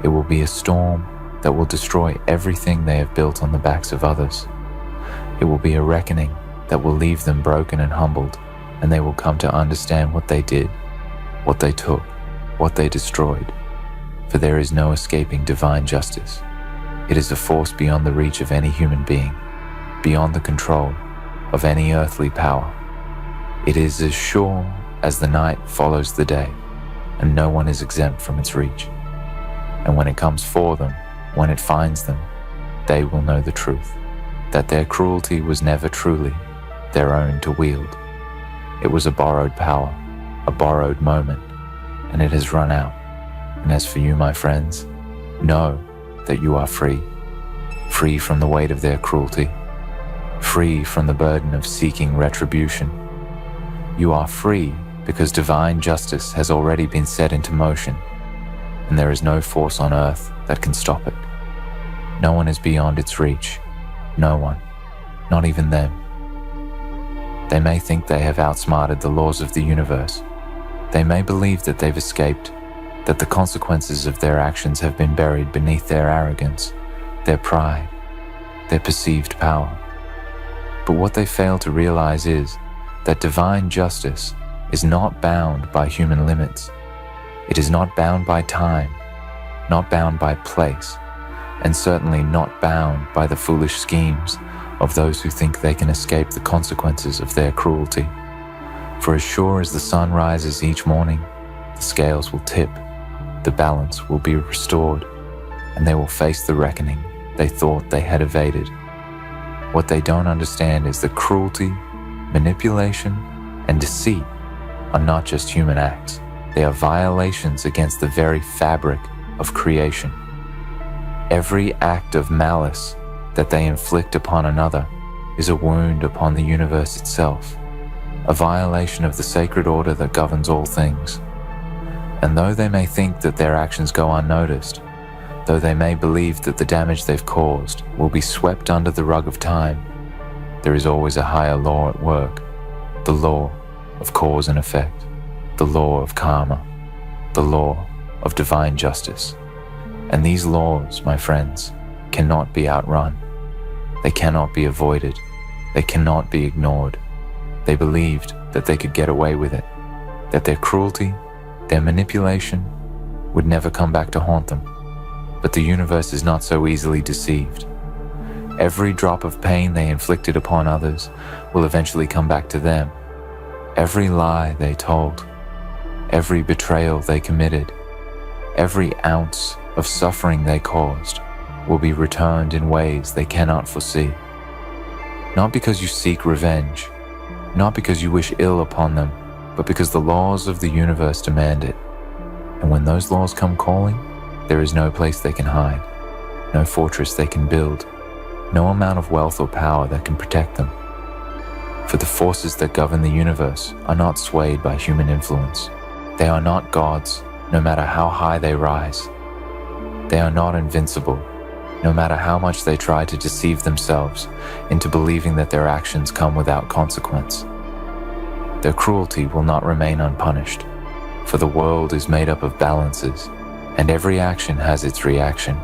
It will be a storm that will destroy everything they have built on the backs of others. It will be a reckoning that will leave them broken and humbled, and they will come to understand what they did, what they took, what they destroyed. For there is no escaping divine justice. It is a force beyond the reach of any human being, beyond the control of any earthly power. It is as sure as the night follows the day, and no one is exempt from its reach. And when it comes for them, when it finds them, they will know the truth, that their cruelty was never truly their own to wield. It was a borrowed power, a borrowed moment, and it has run out. And as for you, my friends, know that you are free. free from the weight of their cruelty, free from the burden of seeking retribution. You are free because divine justice has already been set into motion, and there is no force on earth that can stop it. No one is beyond its reach. No one, not even them. They may think they have outsmarted the laws of the universe. They may believe that they've escaped, that the consequences of their actions have been buried beneath their arrogance, their pride, their perceived power. But what they fail to realize is that divine justice is not bound by human limits. It is not bound by time, not bound by place, and certainly not bound by the foolish schemes of those who think they can escape the consequences of their cruelty. For as sure as the sun rises each morning, the scales will tip, the balance will be restored, and they will face the reckoning they thought they had evaded. What they don't understand is that cruelty, manipulation, and deceit are not just human acts. They are violations against the very fabric of creation. Every act of malice that they inflict upon another is a wound upon the universe itself, a violation of the sacred order that governs all things. And though they may think that their actions go unnoticed, though they may believe that the damage they've caused will be swept under the rug of time, there is always a higher law at work, the law of cause and effect, the law of karma, the law of divine justice. And these laws, my friends, cannot be outrun. They cannot be avoided. They cannot be ignored. They believed that they could get away with it, that their cruelty, their manipulation would never come back to haunt them. But the universe is not so easily deceived. Every drop of pain they inflicted upon others will eventually come back to them. Every lie they told, every betrayal they committed, every ounce of suffering they caused will be returned in ways they cannot foresee. Not because you seek revenge, not because you wish ill upon them, but because the laws of the universe demand it. And when those laws come calling, there is no place they can hide, no fortress they can build, no amount of wealth or power that can protect them. For the forces that govern the universe are not swayed by human influence. They are not gods, no matter how high they rise. They are not invincible, no matter how much they try to deceive themselves into believing that their actions come without consequence. Their cruelty will not remain unpunished, for the world is made up of balances, and every action has its reaction.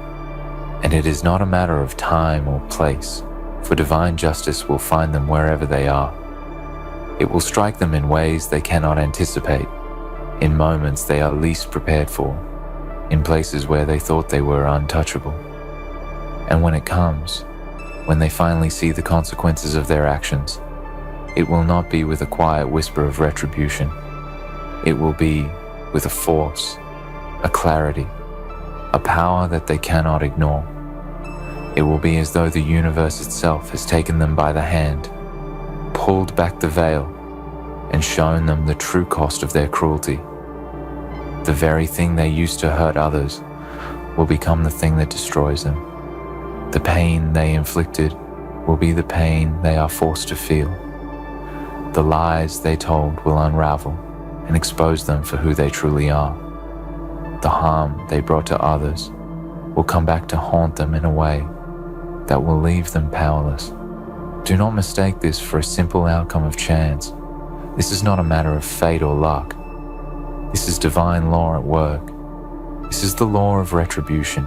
And it is not a matter of time or place, for divine justice will find them wherever they are. It will strike them in ways they cannot anticipate, in moments they are least prepared for, in places where they thought they were untouchable. And when it comes, when they finally see the consequences of their actions, it will not be with a quiet whisper of retribution. It will be with a force, a clarity, a power that they cannot ignore. It will be as though the universe itself has taken them by the hand, pulled back the veil, and shown them the true cost of their cruelty. The very thing they used to hurt others will become the thing that destroys them. The pain they inflicted will be the pain they are forced to feel. The lies they told will unravel and expose them for who they truly are. The harm they brought to others will come back to haunt them in a way that will leave them powerless. Do not mistake this for a simple outcome of chance. This is not a matter of fate or luck. This is divine law at work. This is the law of retribution,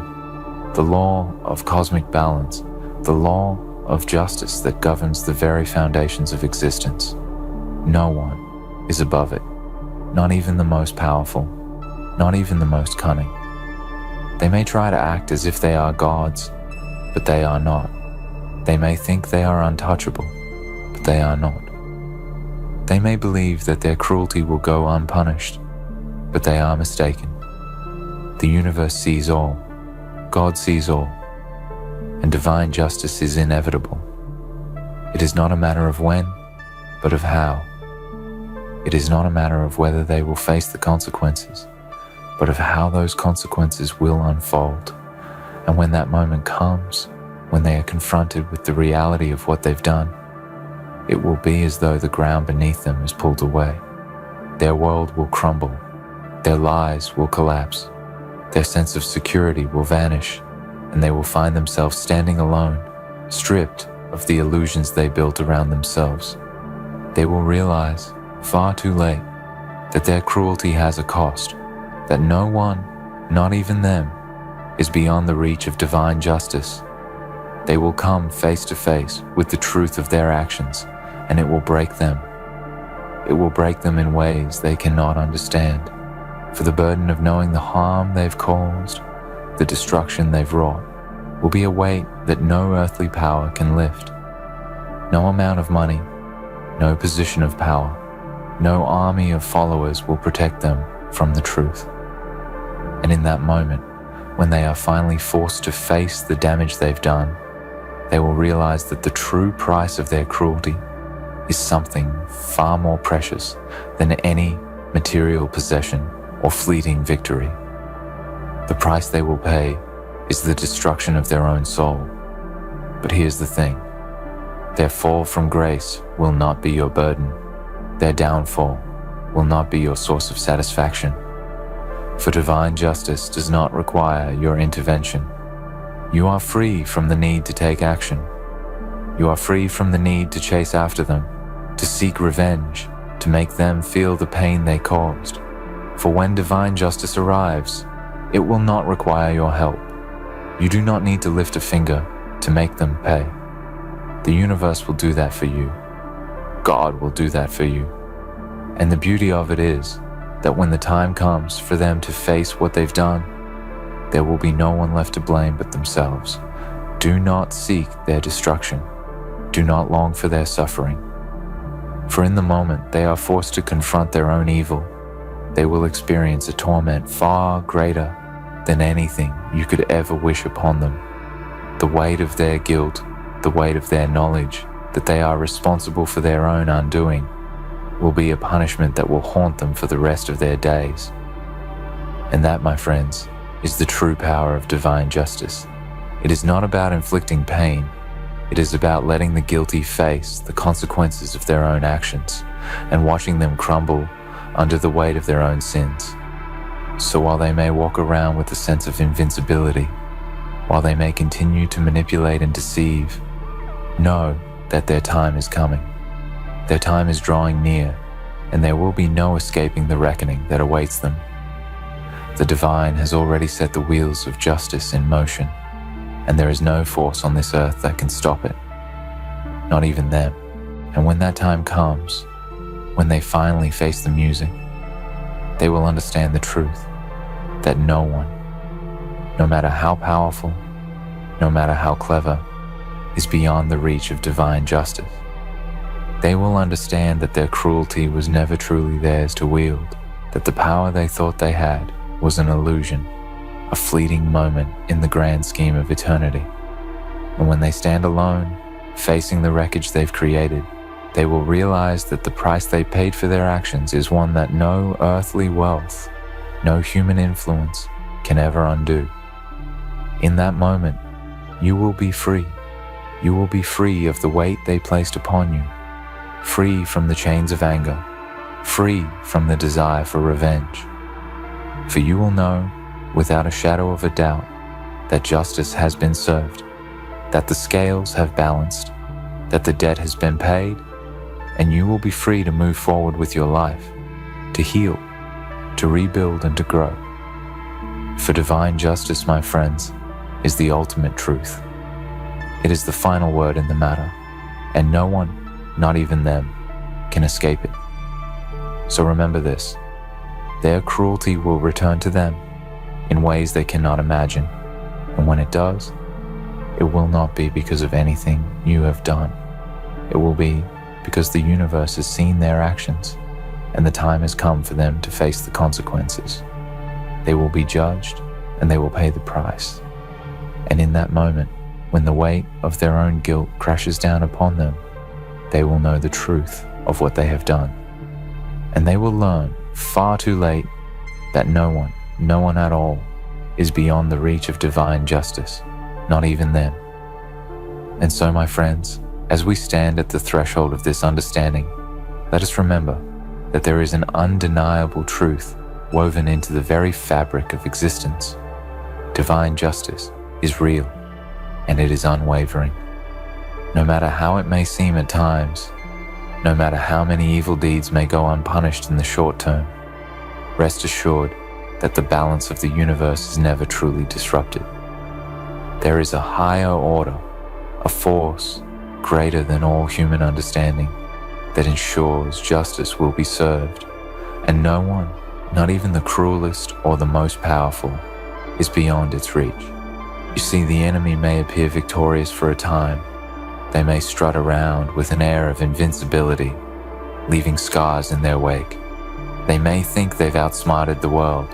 the law of cosmic balance, the law of justice that governs the very foundations of existence. No one is above it, not even the most powerful, not even the most cunning. They may try to act as if they are gods, but they are not. They may think they are untouchable, but they are not. They may believe that their cruelty will go unpunished, but they are mistaken. The universe sees all, God sees all, and divine justice is inevitable. It is not a matter of when, but of how. It is not a matter of whether they will face the consequences, but of how those consequences will unfold. And when that moment comes, when they are confronted with the reality of what they've done, it will be as though the ground beneath them is pulled away. Their world will crumble, their lives will collapse, their sense of security will vanish, and they will find themselves standing alone, stripped of the illusions they built around themselves. They will realize, far too late, that their cruelty has a cost, that no one, not even them, is beyond the reach of divine justice. They will come face to face with the truth of their actions, and it will break them. It will break them in ways they cannot understand, for the burden of knowing the harm they've caused, the destruction they've wrought, will be a weight that no earthly power can lift. No amount of money, no position of power, no army of followers will protect them from the truth. And in that moment, when they are finally forced to face the damage they've done, they will realize that the true price of their cruelty is something far more precious than any material possession or fleeting victory. The price they will pay is the destruction of their own soul. But here's the thing. Their fall from grace will not be your burden. Their downfall will not be your source of satisfaction. For divine justice does not require your intervention. You are free from the need to take action. You are free from the need to chase after them, to seek revenge, to make them feel the pain they caused. For when divine justice arrives, it will not require your help. You do not need to lift a finger to make them pay. The universe will do that for you. God will do that for you. And the beauty of it is that when the time comes for them to face what they've done, there will be no one left to blame but themselves. Do not seek their destruction. Do not long for their suffering. For in the moment they are forced to confront their own evil, they will experience a torment far greater than anything you could ever wish upon them. The weight of their guilt, the weight of their knowledge that they are responsible for their own undoing, will be a punishment that will haunt them for the rest of their days. And that, my friends, is the true power of divine justice. It is not about inflicting pain. It is about letting the guilty face the consequences of their own actions and watching them crumble under the weight of their own sins. So while they may walk around with a sense of invincibility, while they may continue to manipulate and deceive, know that their time is coming. Their time is drawing near, and there will be no escaping the reckoning that awaits them. The divine has already set the wheels of justice in motion, and there is no force on this earth that can stop it, not even them. And when that time comes, when they finally face the music, they will understand the truth that no one, no matter how powerful, no matter how clever, is beyond the reach of divine justice. They will understand that their cruelty was never truly theirs to wield, that the power they thought they had was an illusion, a fleeting moment in the grand scheme of eternity. And when they stand alone, facing the wreckage they've created, they will realize that the price they paid for their actions is one that no earthly wealth, no human influence can ever undo. In that moment, you will be free. You will be free of the weight they placed upon you, free from the chains of anger, free from the desire for revenge. For you will know, without a shadow of a doubt, that justice has been served, that the scales have balanced, that the debt has been paid, and you will be free to move forward with your life, to heal, to rebuild and to grow. For divine justice, my friends, is the ultimate truth. It is the final word in the matter, and no one, not even them, can escape it. So remember this, their cruelty will return to them in ways they cannot imagine, and when it does, it will not be because of anything you have done. It will be because the universe has seen their actions, and the time has come for them to face the consequences. They will be judged, and they will pay the price. And in that moment, when the weight of their own guilt crashes down upon them, they will know the truth of what they have done. And they will learn, far too late, that no one at all, is beyond the reach of divine justice, not even them. And so, my friends, as we stand at the threshold of this understanding, let us remember that there is an undeniable truth woven into the very fabric of existence. Divine justice is real, and it is unwavering. No matter how it may seem at times, no matter how many evil deeds may go unpunished in the short term, rest assured that the balance of the universe is never truly disrupted. There is a higher order, a force greater than all human understanding, that ensures justice will be served, and no one, not even the cruelest or the most powerful, is beyond its reach. You see, the enemy may appear victorious for a time. They may strut around with an air of invincibility, leaving scars in their wake. They may think they've outsmarted the world,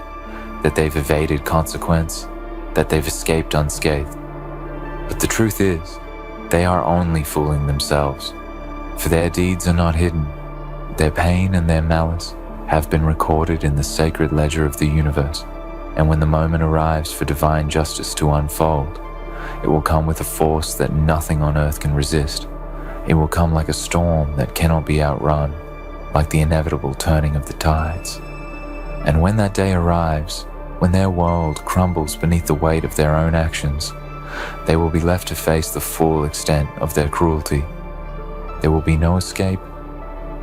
that they've evaded consequence, that they've escaped unscathed. But the truth is, they are only fooling themselves, for their deeds are not hidden. Their pain and their malice have been recorded in the sacred ledger of the universe, and when the moment arrives for divine justice to unfold, it will come with a force that nothing on earth can resist. It will come like a storm that cannot be outrun, like the inevitable turning of the tides. And when that day arrives, when their world crumbles beneath the weight of their own actions, they will be left to face the full extent of their cruelty. There will be no escape.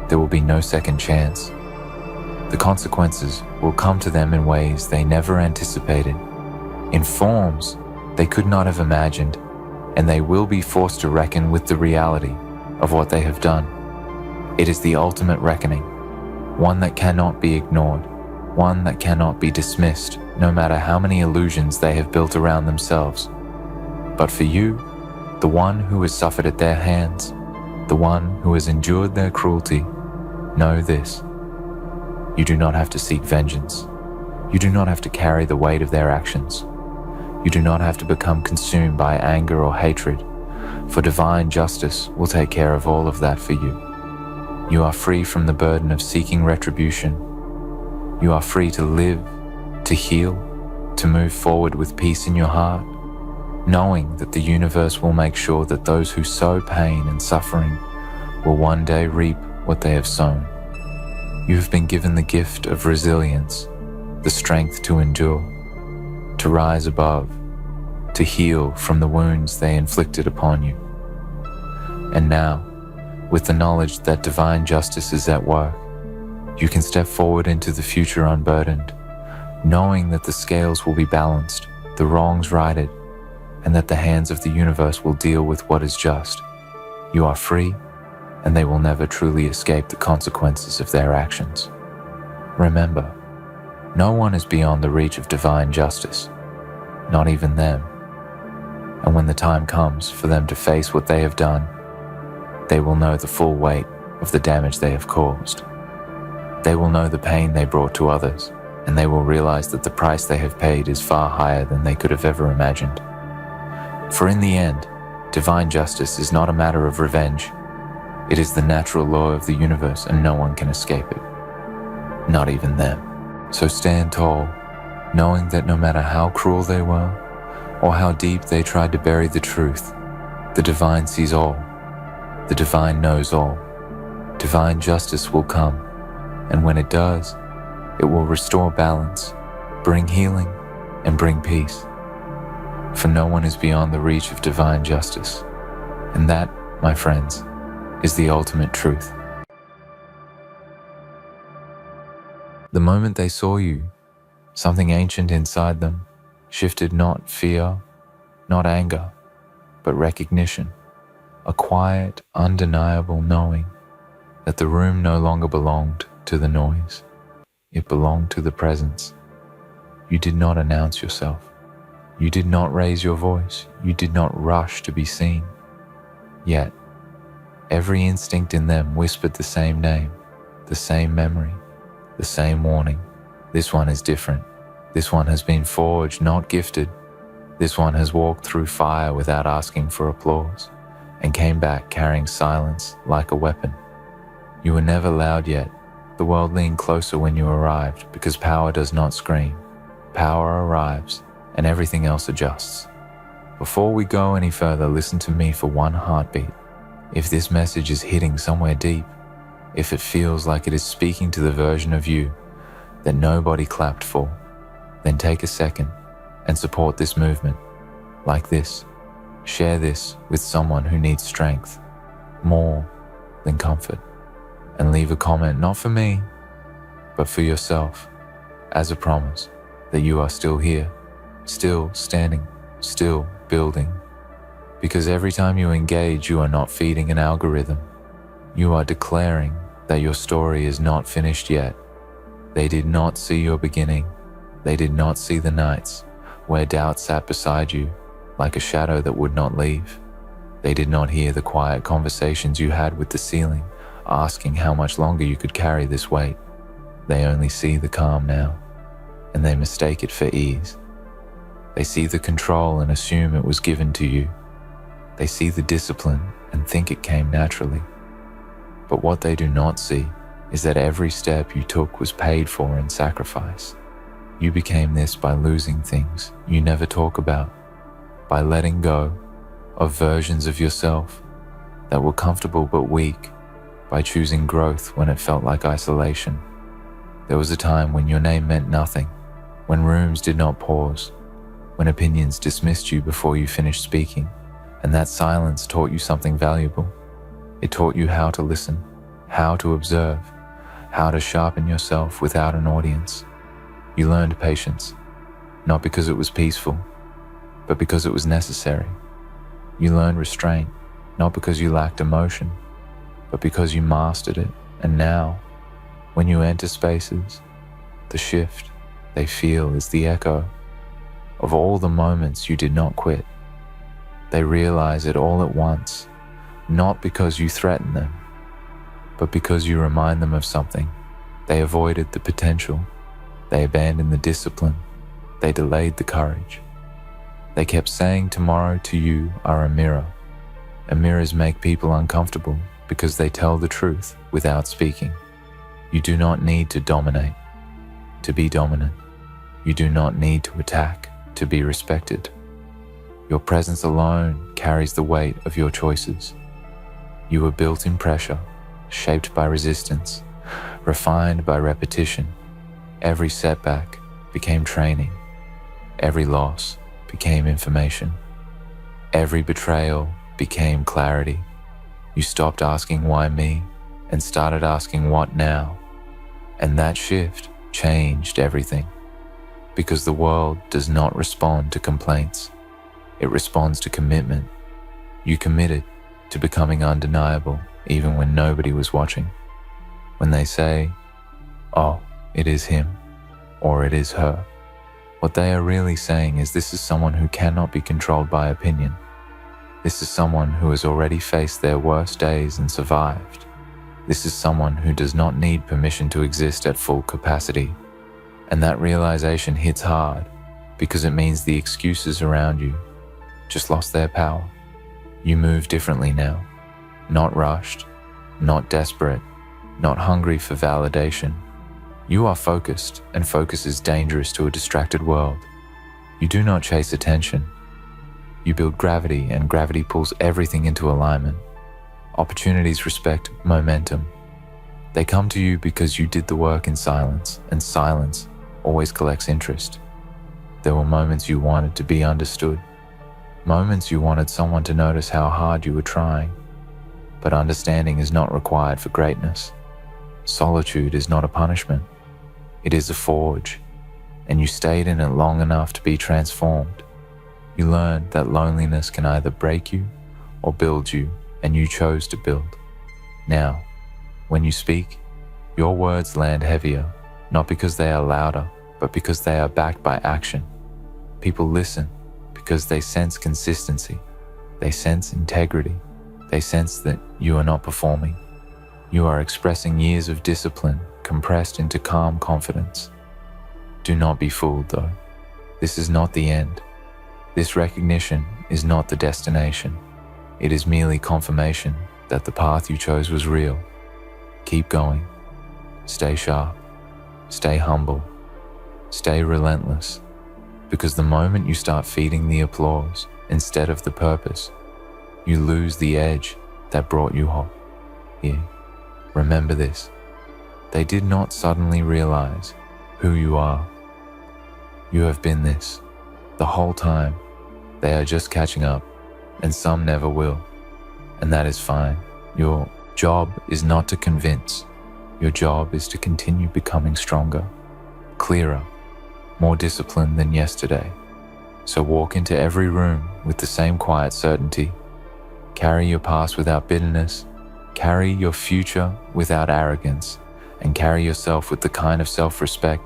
There will be no second chance. The consequences will come to them in ways they never anticipated, in forms they could not have imagined, and they will be forced to reckon with the reality of what they have done. It is the ultimate reckoning, one that cannot be ignored, one that cannot be dismissed, no matter how many illusions they have built around themselves. But for you, the one who has suffered at their hands, the one who has endured their cruelty, know this: you do not have to seek vengeance. You do not have to carry the weight of their actions. You do not have to become consumed by anger or hatred, for divine justice will take care of all of that for you. You are free from the burden of seeking retribution. You are free to live, to heal, to move forward with peace in your heart, knowing that the universe will make sure that those who sow pain and suffering will one day reap what they have sown. You have been given the gift of resilience, the strength to endure, to rise above, to heal from the wounds they inflicted upon you. And now, with the knowledge that divine justice is at work, you can step forward into the future unburdened, knowing that the scales will be balanced, the wrongs righted, and that the hands of the universe will deal with what is just. You are free, and they will never truly escape the consequences of their actions. Remember, no one is beyond the reach of divine justice, not even them. And when the time comes for them to face what they have done, they will know the full weight of the damage they have caused. They will know the pain they brought to others, and they will realize that the price they have paid is far higher than they could have ever imagined. For in the end, divine justice is not a matter of revenge. It is the natural law of the universe, and no one can escape it. Not even them. So stand tall, knowing that no matter how cruel they were, or how deep they tried to bury the truth, the divine sees all. The divine knows all. Divine justice will come, and when it does, it will restore balance, bring healing, and bring peace. For no one is beyond the reach of divine justice. And that, my friends, is the ultimate truth. The moment they saw you, something ancient inside them shifted, not fear, not anger, but recognition, a quiet, undeniable knowing that the room no longer belonged to the noise. It belonged to the presence. You did not announce yourself. You did not raise your voice. You did not rush to be seen. Yet, every instinct in them whispered the same name, the same memory, the same warning. This one is different. This one has been forged, not gifted. This one has walked through fire without asking for applause, and came back carrying silence like a weapon. You were never loud yet. The world leaned closer when you arrived, because power does not scream. Power arrives, and everything else adjusts. Before we go any further, listen to me for one heartbeat. If this message is hitting somewhere deep, if it feels like it is speaking to the version of you that nobody clapped for, then take a second and support this movement like this. Share this with someone who needs strength more than comfort, and leave a comment not for me, but for yourself, as a promise that you are still here, still standing, still building. Because every time you engage, you are not feeding an algorithm. You are declaring that your story is not finished yet. They did not see your beginning. They did not see the nights where doubt sat beside you like a shadow that would not leave. They did not hear the quiet conversations you had with the ceiling, asking how much longer you could carry this weight. They only see the calm now, and they mistake it for ease. They see the control and assume it was given to you. They see the discipline and think it came naturally. But what they do not see is that every step you took was paid for in sacrifice. You became this by losing things you never talk about, by letting go of versions of yourself that were comfortable but weak, by choosing growth when it felt like isolation. There was a time when your name meant nothing, when rooms did not pause, when opinions dismissed you before you finished speaking, and that silence taught you something valuable. It taught you how to listen, how to observe, how to sharpen yourself without an audience. You learned patience, not because it was peaceful, but because it was necessary. You learned restraint, not because you lacked emotion, but because you mastered it. And now, when you enter spaces, the shift they feel is the echo of all the moments you did not quit. They realize it all at once, not because you threaten them, but because you remind them of something. They avoided the potential. They abandoned the discipline. They delayed the courage. They kept saying tomorrow to you are a mirror. And mirrors make people uncomfortable because they tell the truth without speaking. You do not need to dominate to be dominant. You do not need to attack to be respected. Your presence alone carries the weight of your choices. You were built in pressure, shaped by resistance, refined by repetition. Every setback became training. Every loss became information. Every betrayal became clarity. You stopped asking why me and started asking what now. And that shift changed everything. Because the world does not respond to complaints. It responds to commitment. You committed to becoming undeniable even when nobody was watching. When they say, oh, it is him, or it is her, what they are really saying is this is someone who cannot be controlled by opinion. This is someone who has already faced their worst days and survived. This is someone who does not need permission to exist at full capacity. And that realization hits hard because it means the excuses around you just lost their power. You move differently now, not rushed, not desperate, not hungry for validation. You are focused, and focus is dangerous to a distracted world. You do not chase attention. You build gravity, and gravity pulls everything into alignment. Opportunities respect momentum. They come to you because you did the work in silence, and silence always collects interest. There were moments you wanted to be understood, moments you wanted someone to notice how hard you were trying. But understanding is not required for greatness. Solitude is not a punishment. It is a forge, and you stayed in it long enough to be transformed. You learned that loneliness can either break you or build you, and you chose to build. Now, when you speak, your words land heavier, not because they are louder, but because they are backed by action. People listen because they sense consistency. They sense integrity. They sense that you are not performing. You are expressing years of discipline compressed into calm confidence. Do not be fooled, though. This is not the end. This recognition is not the destination. It is merely confirmation that the path you chose was real. Keep going. Stay sharp. Stay humble. Stay relentless. Because the moment you start feeding the applause, instead of the purpose, you lose the edge that brought you here. Remember this. They did not suddenly realize who you are. You have been this the whole time. They are just catching up, and some never will. And that is fine. Your job is not to convince. Your job is to continue becoming stronger, clearer, more disciplined than yesterday. So walk into every room with the same quiet certainty. Carry your past without bitterness. Carry your future without arrogance. And carry yourself with the kind of self-respect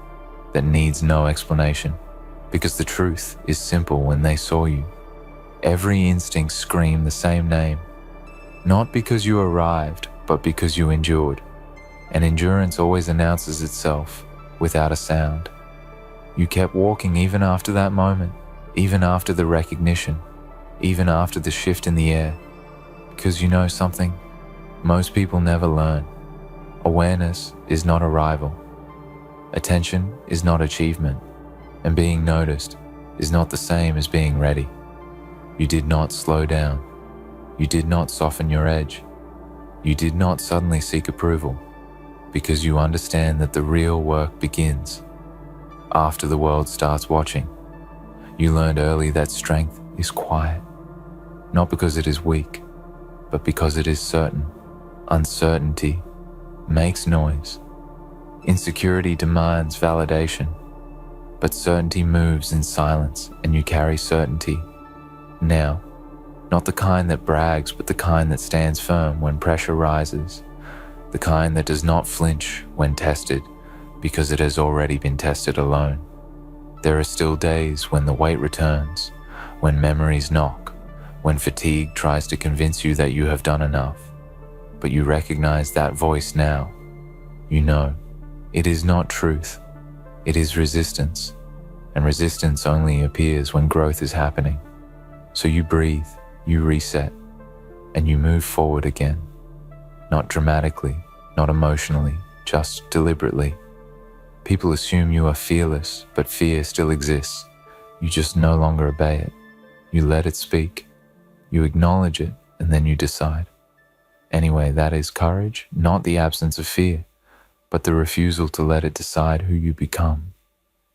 that needs no explanation. Because the truth is simple when they saw you. Every instinct screamed the same name. Not because you arrived, but because you endured. And endurance always announces itself without a sound. You kept walking even after that moment, even after the recognition, even after the shift in the air. Because you know something? Most people never learn. Awareness is not arrival. Attention is not achievement. And being noticed is not the same as being ready. You did not slow down. You did not soften your edge. You did not suddenly seek approval, because you understand that the real work begins after the world starts watching. You learned early that strength is quiet, not because it is weak, but because it is certain. Uncertainty makes noise. Insecurity demands validation, but certainty moves in silence, and you carry certainty now. Not the kind that brags, but the kind that stands firm when pressure rises. The kind that does not flinch when tested, because it has already been tested alone. There are still days when the weight returns, when memories knock, when fatigue tries to convince you that you have done enough. But you recognize that voice now. You know, it is not truth. It is resistance. And resistance only appears when growth is happening. So you breathe, you reset, and you move forward again. Not dramatically, not emotionally, just deliberately. People assume you are fearless, but fear still exists. You just no longer obey it. You let it speak. You acknowledge it, and then you decide. Anyway, that is courage, not the absence of fear, but the refusal to let it decide who you become.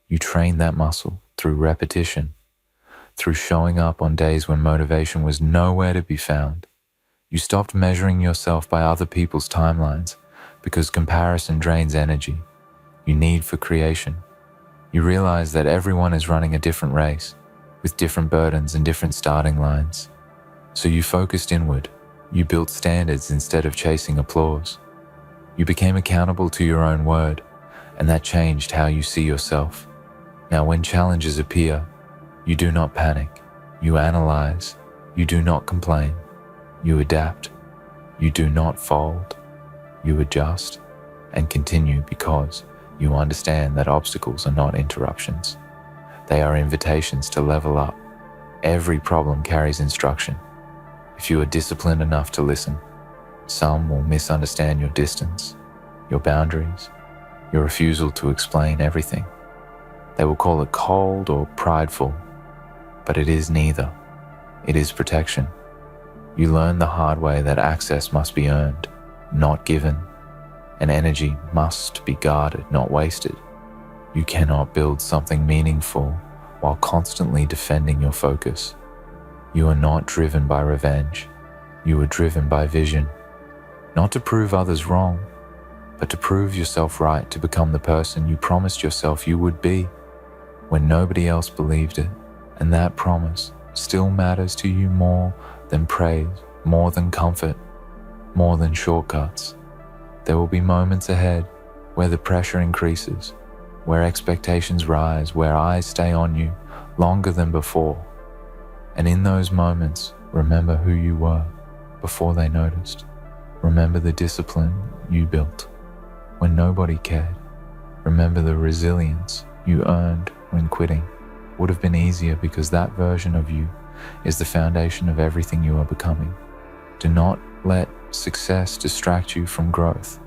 You train that muscle through repetition, through showing up on days when motivation was nowhere to be found. You stopped measuring yourself by other people's timelines because comparison drains energy you need for creation. You realize that everyone is running a different race with different burdens and different starting lines. So you focused inward. You built standards instead of chasing applause. You became accountable to your own word, and that changed how you see yourself. Now, when challenges appear, you do not panic. You analyze. You do not complain. You adapt. You do not fold. You adjust and continue because you understand that obstacles are not interruptions. They are invitations to level up. Every problem carries instruction. If you are disciplined enough to listen, some will misunderstand your distance, your boundaries, your refusal to explain everything. They will call it cold or prideful, but it is neither. It is protection. You learn the hard way that access must be earned, not given, and energy must be guarded, not wasted. You cannot build something meaningful while constantly defending your focus. You are not driven by revenge. You are driven by vision, not to prove others wrong, but to prove yourself right, to become the person you promised yourself you would be when nobody else believed it. And that promise still matters to you more than praise, more than comfort, more than shortcuts. There will be moments ahead where the pressure increases, where expectations rise, where eyes stay on you longer than before. And in those moments, remember who you were before they noticed. Remember the discipline you built when nobody cared. Remember the resilience you earned when quitting would have been easier, because that version of you is the foundation of everything you are becoming. Do not let success distract you from growth.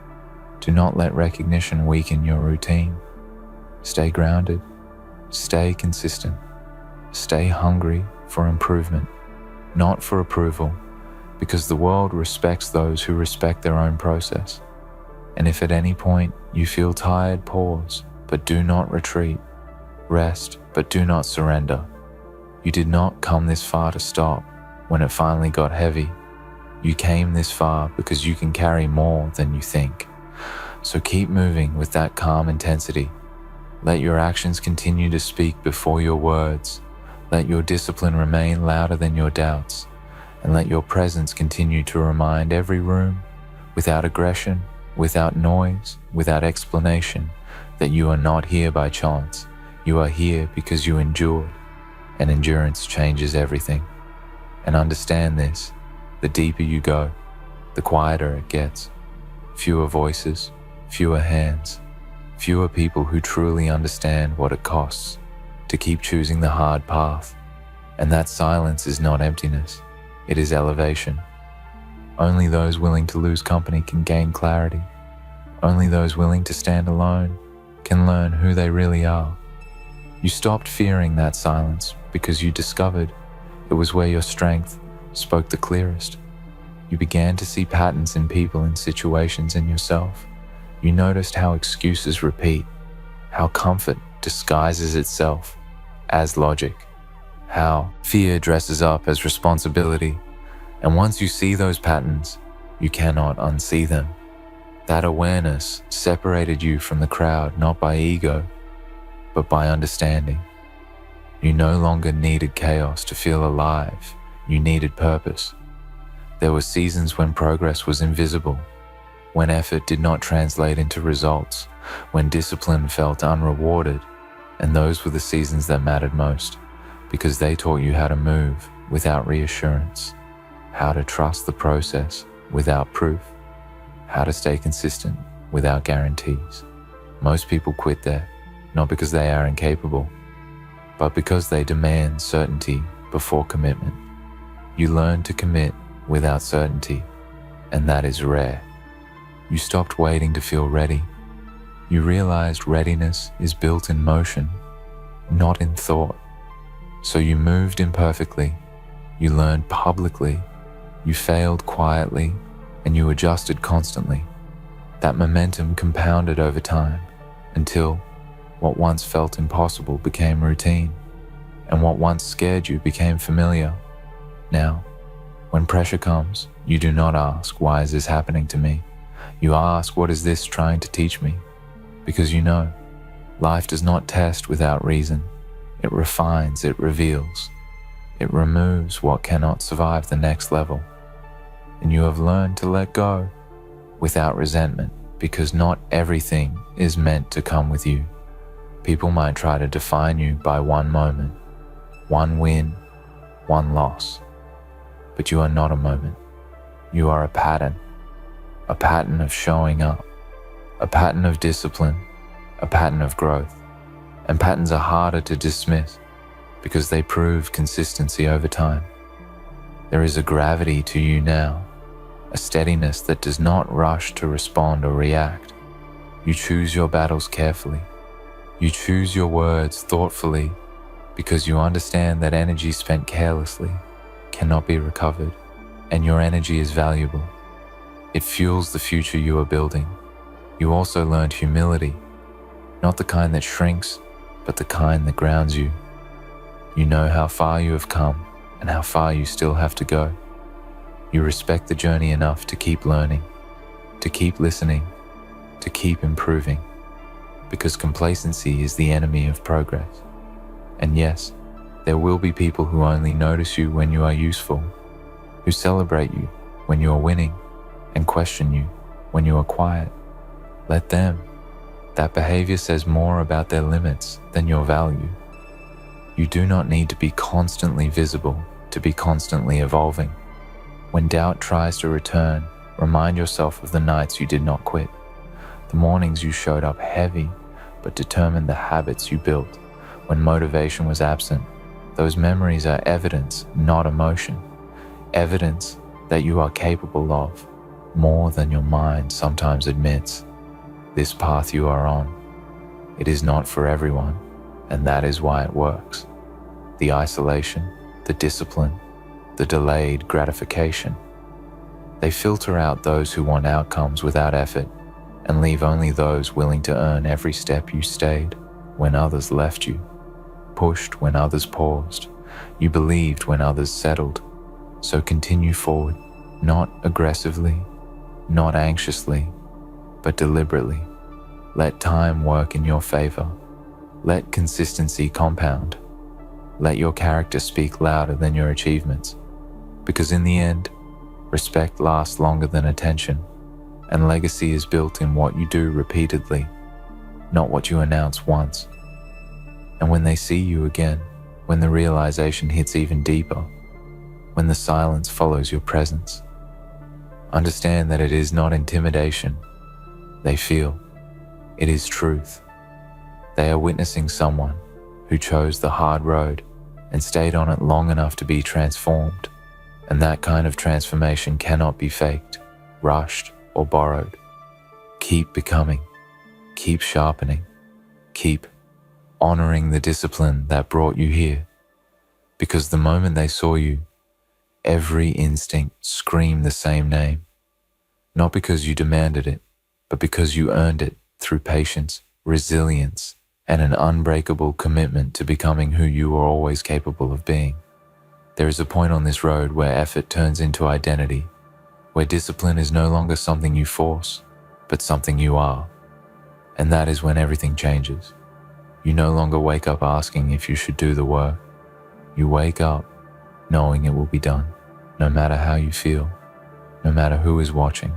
Do not let recognition weaken your routine. Stay grounded. Stay consistent. Stay hungry for improvement, not for approval, because the world respects those who respect their own process. And if at any point you feel tired, pause, but do not retreat. Rest, but do not surrender. You did not come this far to stop when it finally got heavy. You came this far because you can carry more than you think. So keep moving with that calm intensity. Let your actions continue to speak before your words. Let your discipline remain louder than your doubts. And let your presence continue to remind every room, without aggression, without noise, without explanation, that you are not here by chance. You are here because you endured, and endurance changes everything. And understand this, the deeper you go, the quieter it gets. Fewer voices, fewer hands, fewer people who truly understand what it costs to keep choosing the hard path. And that silence is not emptiness, it is elevation. Only those willing to lose company can gain clarity. Only those willing to stand alone can learn who they really are. You stopped fearing that silence because you discovered it was where your strength spoke the clearest. You began to see patterns in people and situations in yourself. You noticed how excuses repeat, how comfort disguises itself as logic, how fear dresses up as responsibility. And once you see those patterns, you cannot unsee them. That awareness separated you from the crowd not by ego, but by understanding. You no longer needed chaos to feel alive. You needed purpose. There were seasons when progress was invisible, when effort did not translate into results, when discipline felt unrewarded, and those were the seasons that mattered most, because they taught you how to move without reassurance, how to trust the process without proof, how to stay consistent without guarantees. Most people quit there, not because they are incapable, but because they demand certainty before commitment. You learn to commit without certainty, and that is rare. You stopped waiting to feel ready. You realized readiness is built in motion, not in thought. So you moved imperfectly, you learned publicly, you failed quietly, and you adjusted constantly. That momentum compounded over time until what once felt impossible became routine, and what once scared you became familiar. Now, when pressure comes, you do not ask, "Why is this happening to me?" You ask, "What is this trying to teach me?" Because you know, life does not test without reason. It refines, it reveals. It removes what cannot survive the next level. And you have learned to let go without resentment, because not everything is meant to come with you. People might try to define you by one moment, one win, one loss. But you are not a moment. You are a pattern of showing up, a pattern of discipline, a pattern of growth. And patterns are harder to dismiss because they prove consistency over time. There is a gravity to you now, a steadiness that does not rush to respond or react. You choose your battles carefully. You choose your words thoughtfully because you understand that energy spent carelessly cannot be recovered, and your energy is valuable. It fuels the future you are building. You also learned humility, not the kind that shrinks, but the kind that grounds you. You know how far you have come and how far you still have to go. You respect the journey enough to keep learning, to keep listening, to keep improving, because complacency is the enemy of progress. And yes, there will be people who only notice you when you are useful, who celebrate you when you are winning, and question you when you are quiet. Let them. That behavior says more about their limits than your value. You do not need to be constantly visible to be constantly evolving. When doubt tries to return, remind yourself of the nights you did not quit, the mornings you showed up heavy but determined, the habits you built when motivation was absent. Those memories are evidence, not emotion. Evidence that you are capable of more than your mind sometimes admits. This path you are on, it is not for everyone, and that is why it works. The isolation, the discipline, the delayed gratification. They filter out those who want outcomes without effort and leave only those willing to earn every step. You stayed when others left you, pushed when others paused. You believed when others settled. So continue forward, not aggressively, not anxiously, but deliberately. Let time work in your favor. Let consistency compound. Let your character speak louder than your achievements. Because in the end, respect lasts longer than attention, and legacy is built in what you do repeatedly, not what you announce once. And when they see you again, when the realization hits even deeper, when the silence follows your presence, understand that it is not intimidation they feel, it is truth. They are witnessing someone who chose the hard road and stayed on it long enough to be transformed. And that kind of transformation cannot be faked, rushed, or borrowed. Keep becoming, keep sharpening, keep honoring the discipline that brought you here. Because the moment they saw you, every instinct screamed the same name. Not because you demanded it, but because you earned it through patience, resilience, and an unbreakable commitment to becoming who you are always capable of being. There is a point on this road where effort turns into identity, where discipline is no longer something you force, but something you are. And that is when everything changes. You no longer wake up asking if you should do the work. You wake up knowing it will be done, no matter how you feel, no matter who is watching,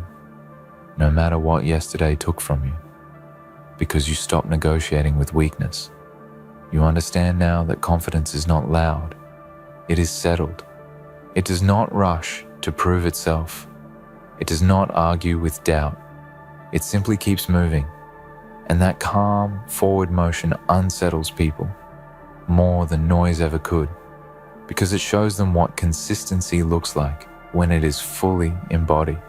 no matter what yesterday took from you. Because you stop negotiating with weakness. You understand now that confidence is not loud. It is settled. It does not rush to prove itself. It does not argue with doubt. It simply keeps moving. And that calm, forward motion unsettles people more than noise ever could, because it shows them what consistency looks like when it is fully embodied.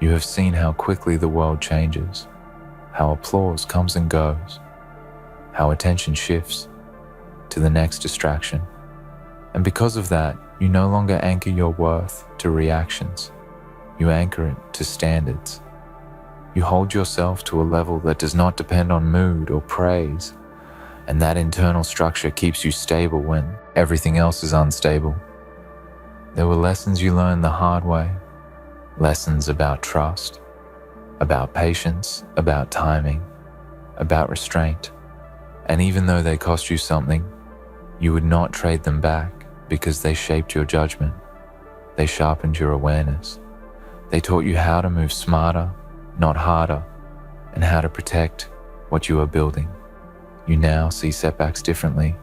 You have seen how quickly the world changes, how applause comes and goes, how attention shifts to the next distraction. And because of that, you no longer anchor your worth to reactions. You anchor it to standards. You hold yourself to a level that does not depend on mood or praise. And that internal structure keeps you stable when everything else is unstable. There were lessons you learned the hard way. Lessons about trust, about patience, about timing, about restraint. And even though they cost you something, you would not trade them back because they shaped your judgment. They sharpened your awareness. They taught you how to move smarter, not harder, and how to protect what you are building. You now see setbacks differently,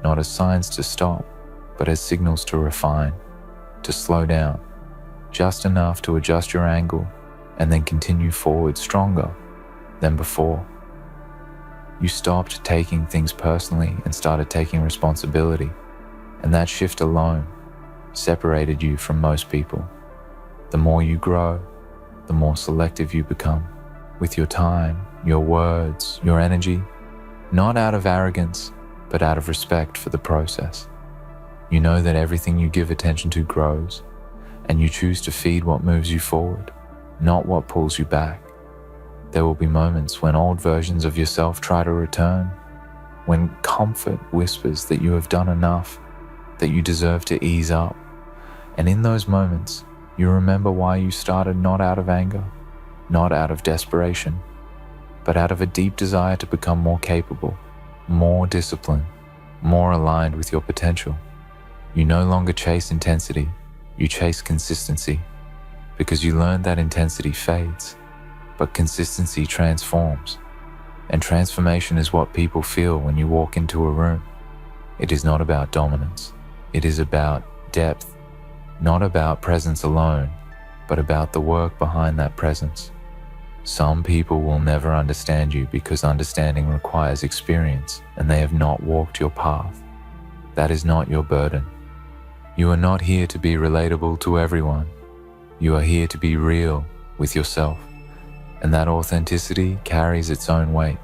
not as signs to stop, but as signals to refine, to slow down, just enough to adjust your angle and then continue forward stronger than before. You stopped taking things personally and started taking responsibility, and that shift alone separated you from most people. The more you grow, the more selective you become with your time, your words, your energy, not out of arrogance, but out of respect for the process. You know that everything you give attention to grows, and you choose to feed what moves you forward, not what pulls you back. There will be moments when old versions of yourself try to return, when comfort whispers that you have done enough, that you deserve to ease up. And in those moments, you remember why you started, not out of anger, not out of desperation, but out of a deep desire to become more capable, more disciplined, more aligned with your potential. You no longer chase intensity, you chase consistency, because you learned that intensity fades, but consistency transforms. And transformation is what people feel when you walk into a room. It is not about dominance. It is about depth, not about presence alone, but about the work behind that presence. Some people will never understand you because understanding requires experience and they have not walked your path. That is not your burden. You are not here to be relatable to everyone. You are here to be real with yourself, and that authenticity carries its own weight.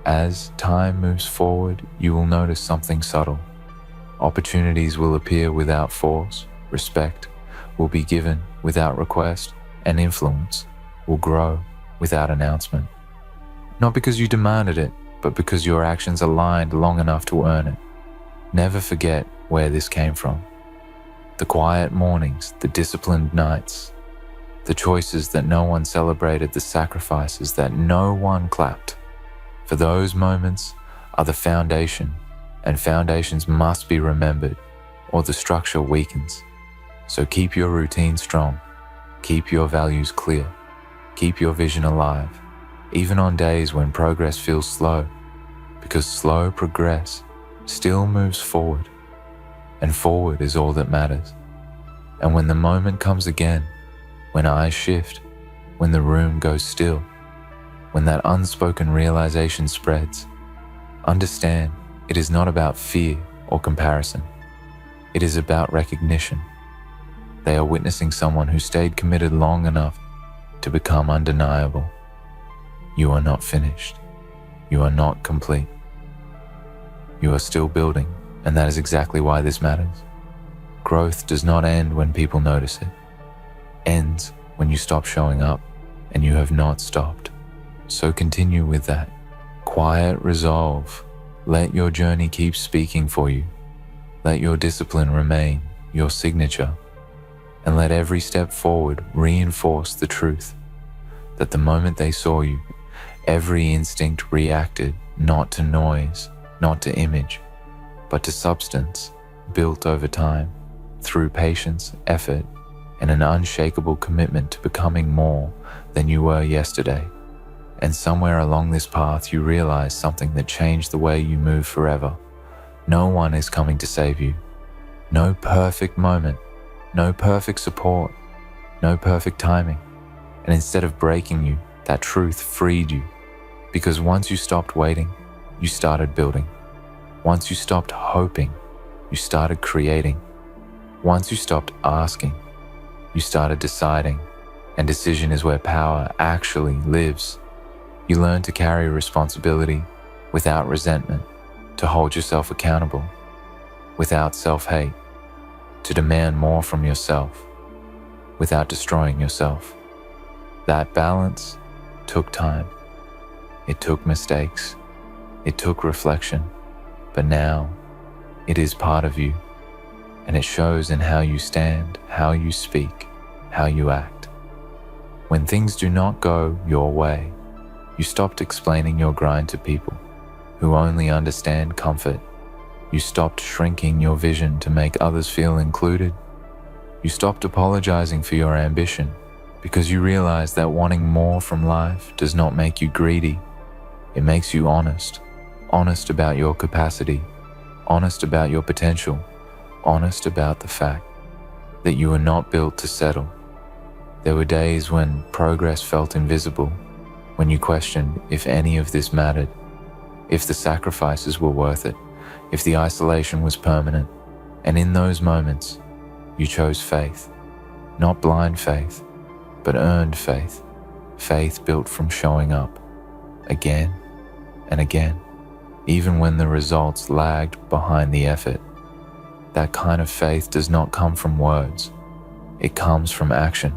As time moves forward, you will notice something subtle. Opportunities will appear without force, respect will be given without request, and influence will grow without announcement. Not because you demanded it, but because your actions aligned long enough to earn it. Never forget where this came from. The quiet mornings, the disciplined nights, the choices that no one celebrated, the sacrifices that no one clapped. For those moments are the foundation, and foundations must be remembered, or the structure weakens. So keep your routine strong, keep your values clear, keep your vision alive, even on days when progress feels slow, because slow progress still moves forward, and forward is all that matters. And when the moment comes again, when eyes shift, when the room goes still, when that unspoken realization spreads, understand it is not about fear or comparison. It is about recognition. They are witnessing someone who stayed committed long enough to become undeniable. You are not finished. You are not complete. You are still building, and that is exactly why this matters. Growth does not end when people notice it. Ends when you stop showing up, and you have not stopped. So continue with that quiet resolve. Let your journey keep speaking for you. Let your discipline remain your signature, and let every step forward reinforce the truth that the moment they saw you, every instinct reacted not to noise, not to image, but to substance built over time through patience, effort, and an unshakable commitment to becoming more than you were yesterday. And somewhere along this path you realize something that changed the way you move forever. No one is coming to save you. No perfect moment, no perfect support, no perfect timing. And instead of breaking you, that truth freed you. Because once you stopped waiting, you started building. Once you stopped hoping, you started creating. Once you stopped asking, you started deciding. And decision is where power actually lives. You learn to carry responsibility without resentment, to hold yourself accountable without self-hate, to demand more from yourself without destroying yourself. That balance took time. It took mistakes. It took reflection. But now it is part of you, and it shows in how you stand, how you speak, how you act. When things do not go your way, you stopped explaining your grind to people who only understand comfort. You stopped shrinking your vision to make others feel included. You stopped apologizing for your ambition because you realized that wanting more from life does not make you greedy. It makes you honest. Honest about your capacity, honest about your potential, honest about the fact that you were not built to settle. There were days when progress felt invisible, when you questioned if any of this mattered, if the sacrifices were worth it, if the isolation was permanent. And in those moments, you chose faith, not blind faith, but earned faith, faith built from showing up again and again, even when the results lagged behind the effort. That kind of faith does not come from words. It comes from action.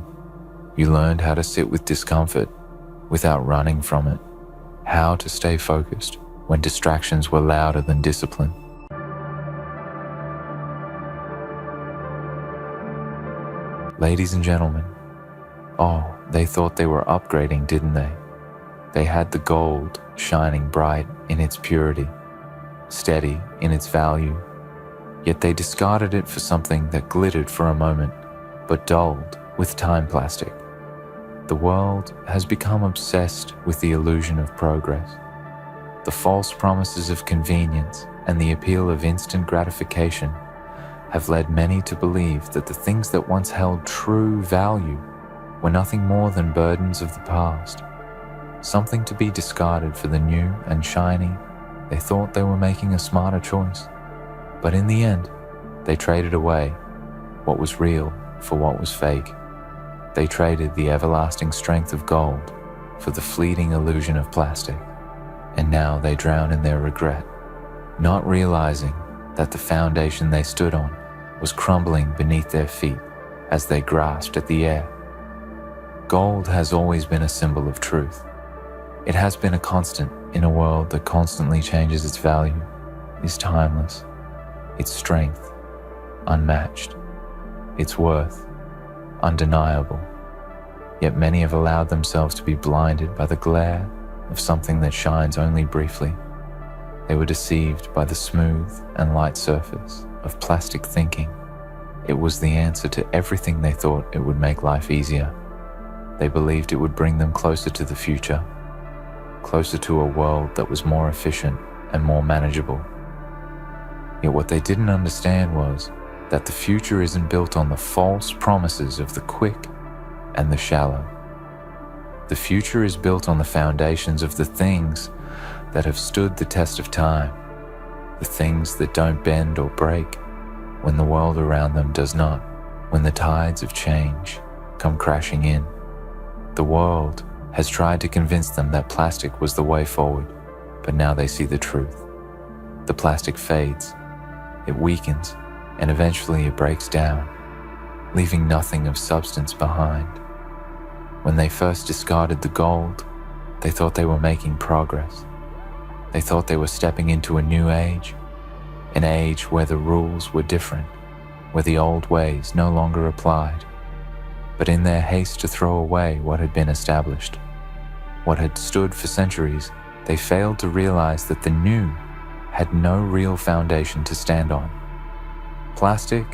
You learned how to sit with discomfort without running from it, how to stay focused when distractions were louder than discipline. Ladies and gentlemen, they thought they were upgrading, didn't they? They had the gold shining bright in its purity, steady in its value, yet they discarded it for something that glittered for a moment, but dulled with time plastic. The world has become obsessed with the illusion of progress. The false promises of convenience and the appeal of instant gratification have led many to believe that the things that once held true value were nothing more than burdens of the past, something to be discarded for the new and shiny. They thought they were making a smarter choice, but in the end, they traded away what was real for what was fake. They traded the everlasting strength of gold for the fleeting illusion of plastic, and now they drown in their regret, not realizing that the foundation they stood on was crumbling beneath their feet as they grasped at the air. Gold has always been a symbol of truth. It has been a constant in a world that constantly changes. Its value is timeless, its strength unmatched, its worth undeniable. Yet many have allowed themselves to be blinded by the glare of something that shines only briefly. They were deceived by the smooth and light surface of plastic thinking. It was the answer to everything they thought it would make life easier. They believed it would bring them closer to the future, closer to a world that was more efficient and more manageable. Yet what they didn't understand was that the future isn't built on the false promises of the quick and the shallow. The future is built on the foundations of the things that have stood the test of time, the things that don't bend or break when the world around them does not, when the tides of change come crashing in. The world has tried to convince them that plastic was the way forward, but now they see the truth. The plastic fades, it weakens, and eventually it breaks down, leaving nothing of substance behind. When they first discarded the gold, they thought they were making progress. They thought they were stepping into a new age, an age where the rules were different, where the old ways no longer applied. But in their haste to throw away what had been established, what had stood for centuries, they failed to realize that the new had no real foundation to stand on. Plastic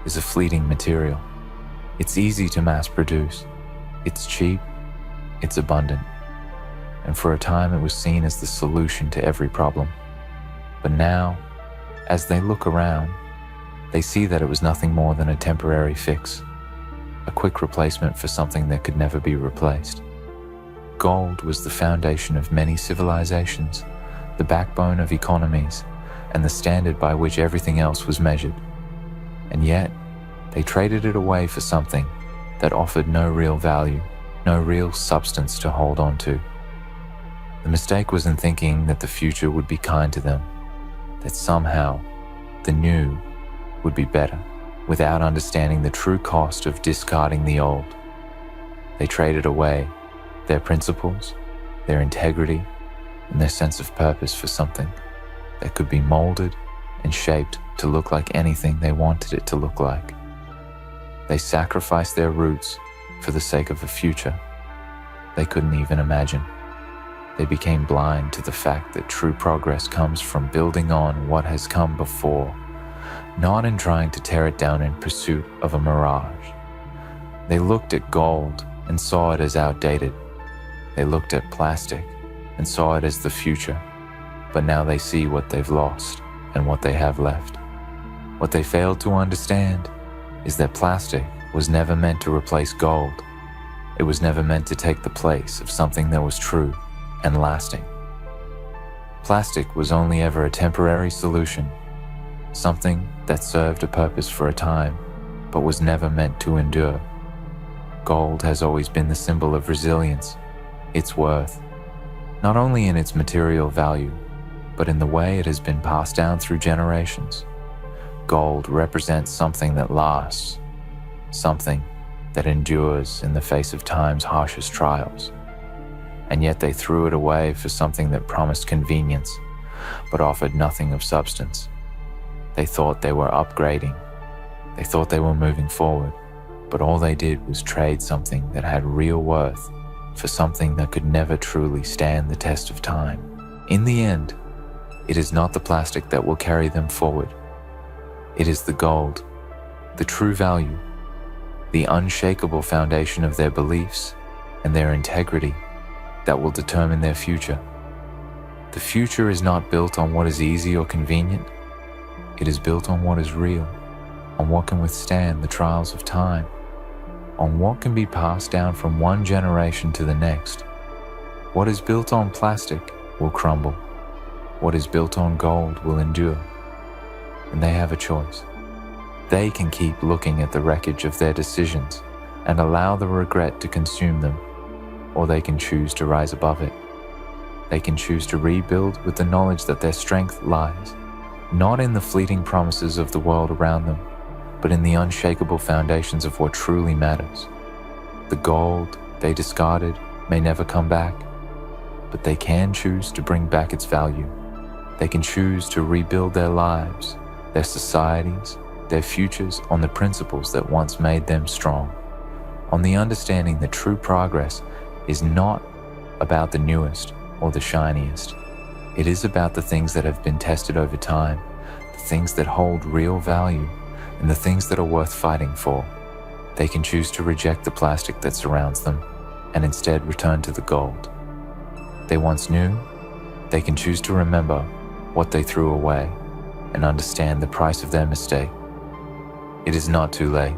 is a fleeting material. It's easy to mass produce. It's cheap, it's abundant. And for a time it was seen as the solution to every problem. But now, as they look around, they see that it was nothing more than a temporary fix, a quick replacement for something that could never be replaced. Gold was the foundation of many civilizations, the backbone of economies, and the standard by which everything else was measured. And yet, they traded it away for something that offered no real value, no real substance to hold on to. The mistake was in thinking that the future would be kind to them, that somehow the new would be better, without understanding the true cost of discarding the old. They traded away their principles, their integrity, and their sense of purpose for something that could be molded and shaped to look like anything they wanted it to look like. They sacrificed their roots for the sake of a future they couldn't even imagine. They became blind to the fact that true progress comes from building on what has come before, not in trying to tear it down in pursuit of a mirage. They looked at gold and saw it as outdated. They looked at plastic and saw it as the future, but now they see what they've lost and what they have left. What they failed to understand is that plastic was never meant to replace gold. It was never meant to take the place of something that was true and lasting. Plastic was only ever a temporary solution, something that served a purpose for a time, but was never meant to endure. Gold has always been the symbol of resilience, its worth, not only in its material value, but in the way it has been passed down through generations. Gold represents something that lasts, something that endures in the face of time's harshest trials. And yet they threw it away for something that promised convenience, but offered nothing of substance. They thought they were upgrading. They thought they were moving forward, but all they did was trade something that had real worth for something that could never truly stand the test of time. In the end, it is not the plastic that will carry them forward. It is the gold, the true value, the unshakable foundation of their beliefs and their integrity that will determine their future. The future is not built on what is easy or convenient. It is built on what is real, on what can withstand the trials of time, on what can be passed down from one generation to the next. What is built on plastic will crumble. What is built on gold will endure. And they have a choice. They can keep looking at the wreckage of their decisions and allow the regret to consume them, or they can choose to rise above it. They can choose to rebuild with the knowledge that their strength lies not in the fleeting promises of the world around them, but in the unshakable foundations of what truly matters. The gold they discarded may never come back, but they can choose to bring back its value. They can choose to rebuild their lives, their societies, their futures on the principles that once made them strong, on the understanding that true progress is not about the newest or the shiniest. It is about the things that have been tested over time, the things that hold real value, and the things that are worth fighting for. They can choose to reject the plastic that surrounds them and instead return to the gold they once knew. They can choose to remember what they threw away and understand the price of their mistake. It is not too late,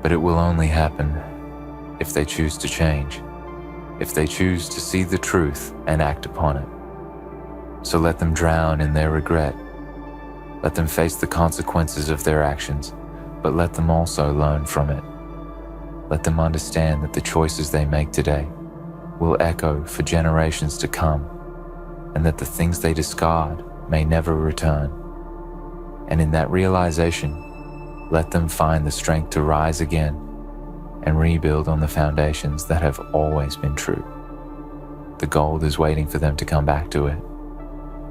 but it will only happen if they choose to change, if they choose to see the truth and act upon it. So let them drown in their regret. Let them face the consequences of their actions, but let them also learn from it. Let them understand that the choices they make today will echo for generations to come, and that the things they discard may never return. And in that realization, let them find the strength to rise again and rebuild on the foundations that have always been true. The gold is waiting for them to come back to it.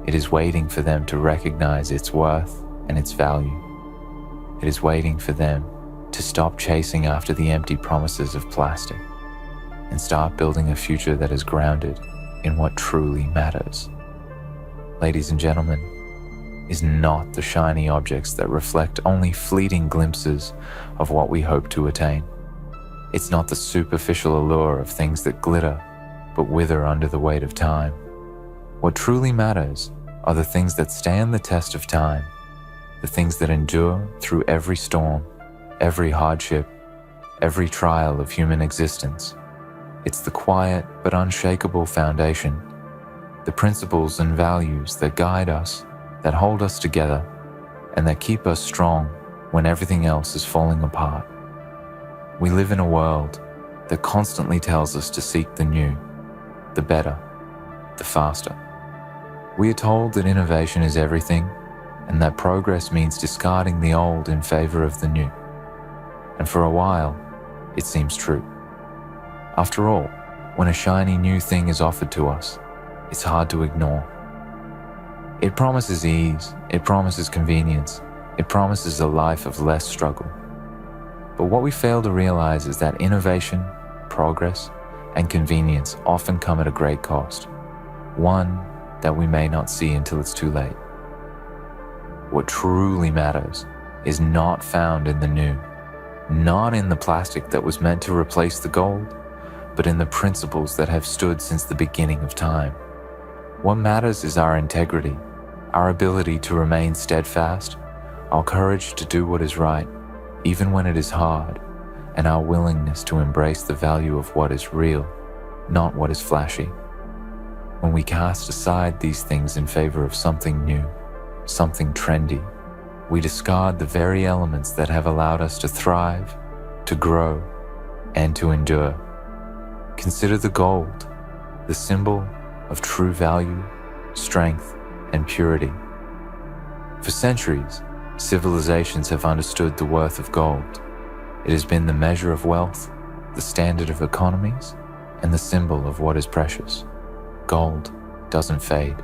It is waiting for them to recognize its worth and its value. It is waiting for them to stop chasing after the empty promises of plastic and start building a future that is grounded in what truly matters. Ladies and gentlemen, is not the shiny objects that reflect only fleeting glimpses of what we hope to attain. It's not the superficial allure of things that glitter but wither under the weight of time. What truly matters are the things that stand the test of time, the things that endure through every storm, every hardship, every trial of human existence. It's the quiet but unshakable foundation, the principles and values that guide us, that hold us together, and that keep us strong when everything else is falling apart. We live in a world that constantly tells us to seek the new, the better, the faster. We are told that innovation is everything, and that progress means discarding the old in favor of the new. And for a while, it seems true. After all, when a shiny new thing is offered to us, it's hard to ignore. It promises ease, it promises convenience, it promises a life of less struggle. But what we fail to realize is that innovation, progress, and convenience often come at a great cost, one that we may not see until it's too late. What truly matters is not found in the new, not in the plastic that was meant to replace the gold, but in the principles that have stood since the beginning of time. What matters is our integrity, our ability to remain steadfast, our courage to do what is right, even when it is hard, and our willingness to embrace the value of what is real, not what is flashy. When we cast aside these things in favor of something new, something trendy, we discard the very elements that have allowed us to thrive, to grow, and to endure. Consider the gold, the symbol of true value, strength, and purity. For centuries, civilizations have understood the worth of gold. It has been the measure of wealth, the standard of economies, and the symbol of what is precious. Gold doesn't fade.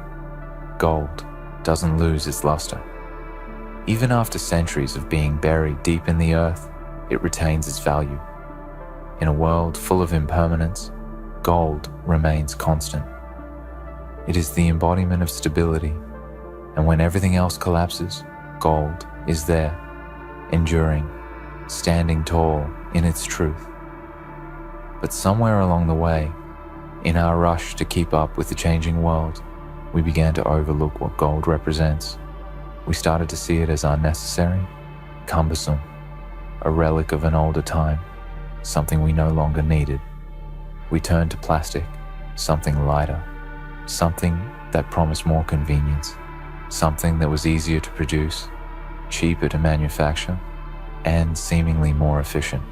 Gold doesn't lose its luster. Even after centuries of being buried deep in the earth, it retains its value. In a world full of impermanence, gold remains constant. It is the embodiment of stability, and when everything else collapses, gold is there, enduring, standing tall in its truth. But somewhere along the way, in our rush to keep up with the changing world, we began to overlook what gold represents. We started to see it as unnecessary, cumbersome, a relic of an older time, something we no longer needed. We turned to plastic, something lighter, something that promised more convenience, something that was easier to produce, cheaper to manufacture, and seemingly more efficient.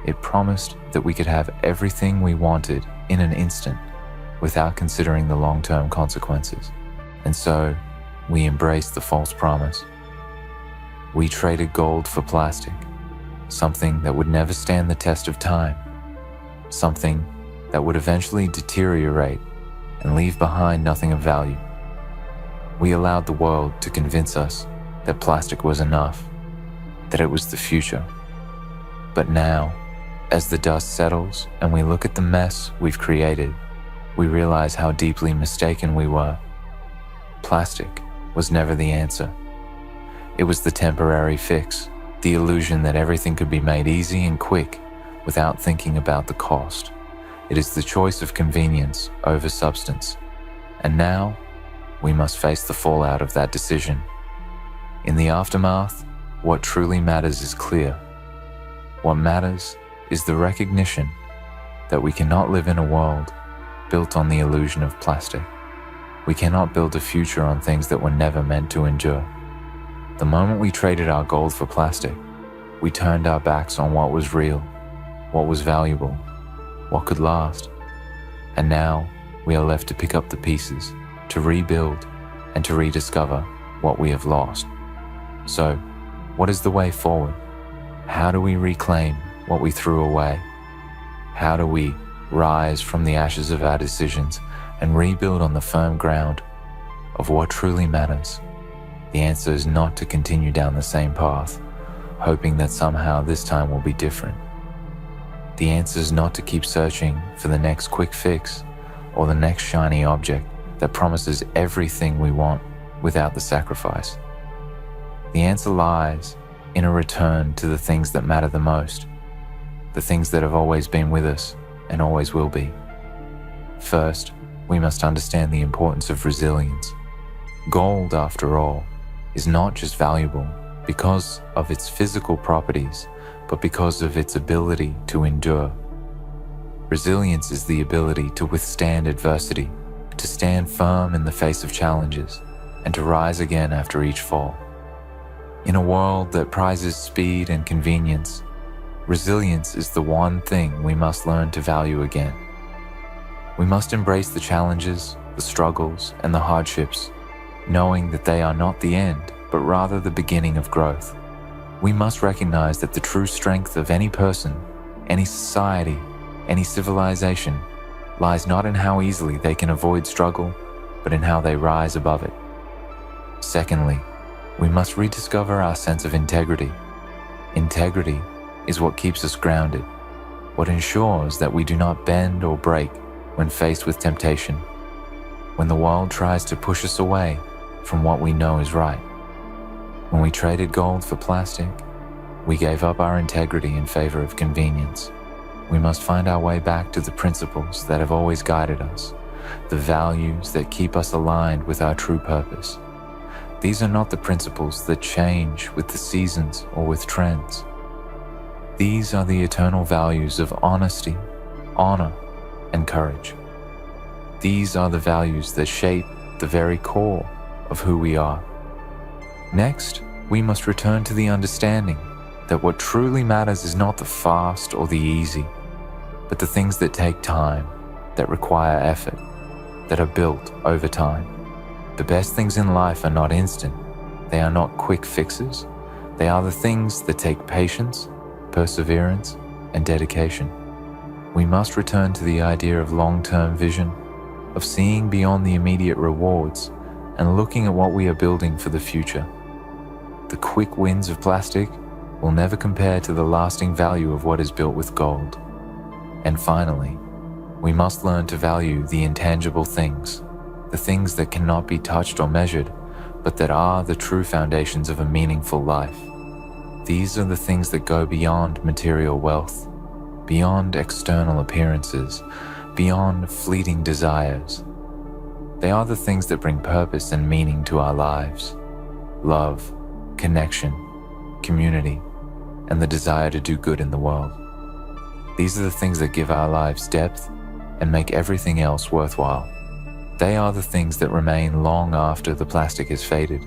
It promised that we could have everything we wanted in an instant without considering the long-term consequences. And so, we embraced the false promise. We traded gold for plastic, something that would never stand the test of time, something that would eventually deteriorate and leave behind nothing of value. We allowed the world to convince us that plastic was enough, that it was the future. But now, as the dust settles and we look at the mess we've created, we realize how deeply mistaken we were. Plastic was never the answer. It was the temporary fix, the illusion that everything could be made easy and quick without thinking about the cost. It is the choice of convenience over substance. And now, we must face the fallout of that decision. In the aftermath, what truly matters is clear. What matters is the recognition that we cannot live in a world built on the illusion of plastic. We cannot build a future on things that were never meant to endure. The moment we traded our gold for plastic, we turned our backs on what was real, what was valuable, what could last. And now we are left to pick up the pieces, to rebuild and to rediscover what we have lost. So, what is the way forward? How do we reclaim what we threw away? How do we rise from the ashes of our decisions and rebuild on the firm ground of what truly matters? The answer is not to continue down the same path, hoping that somehow this time will be different. The answer is not to keep searching for the next quick fix or the next shiny object that promises everything we want without the sacrifice. The answer lies in a return to the things that matter the most, the things that have always been with us and always will be. First, we must understand the importance of resilience. Gold, after all, is not just valuable because of its physical properties, but because of its ability to endure. Resilience is the ability to withstand adversity, to stand firm in the face of challenges, and to rise again after each fall. In a world that prizes speed and convenience, resilience is the one thing we must learn to value again. We must embrace the challenges, the struggles, and the hardships, knowing that they are not the end, but rather the beginning of growth. We must recognize that the true strength of any person, any society, any civilization lies not in how easily they can avoid struggle, but in how they rise above it. Secondly, we must rediscover our sense of integrity. Integrity is what keeps us grounded, what ensures that we do not bend or break when faced with temptation, when the world tries to push us away from what we know is right. When we traded gold for plastic, we gave up our integrity in favor of convenience. We must find our way back to the principles that have always guided us, the values that keep us aligned with our true purpose. These are not the principles that change with the seasons or with trends. These are the eternal values of honesty, honor, and courage. These are the values that shape the very core of who we are. Next, we must return to the understanding that what truly matters is not the fast or the easy, but the things that take time, that require effort, that are built over time. The best things in life are not instant. They are not quick fixes. They are the things that take patience, perseverance, and dedication. We must return to the idea of long-term vision, of seeing beyond the immediate rewards and looking at what we are building for the future. The quick wins of plastic will never compare to the lasting value of what is built with gold. And finally, we must learn to value the intangible things, the things that cannot be touched or measured, but that are the true foundations of a meaningful life. These are the things that go beyond material wealth, beyond external appearances, beyond fleeting desires. They are the things that bring purpose and meaning to our lives. Love, connection, community, and the desire to do good in the world. These are the things that give our lives depth and make everything else worthwhile. They are the things that remain long after the plastic has faded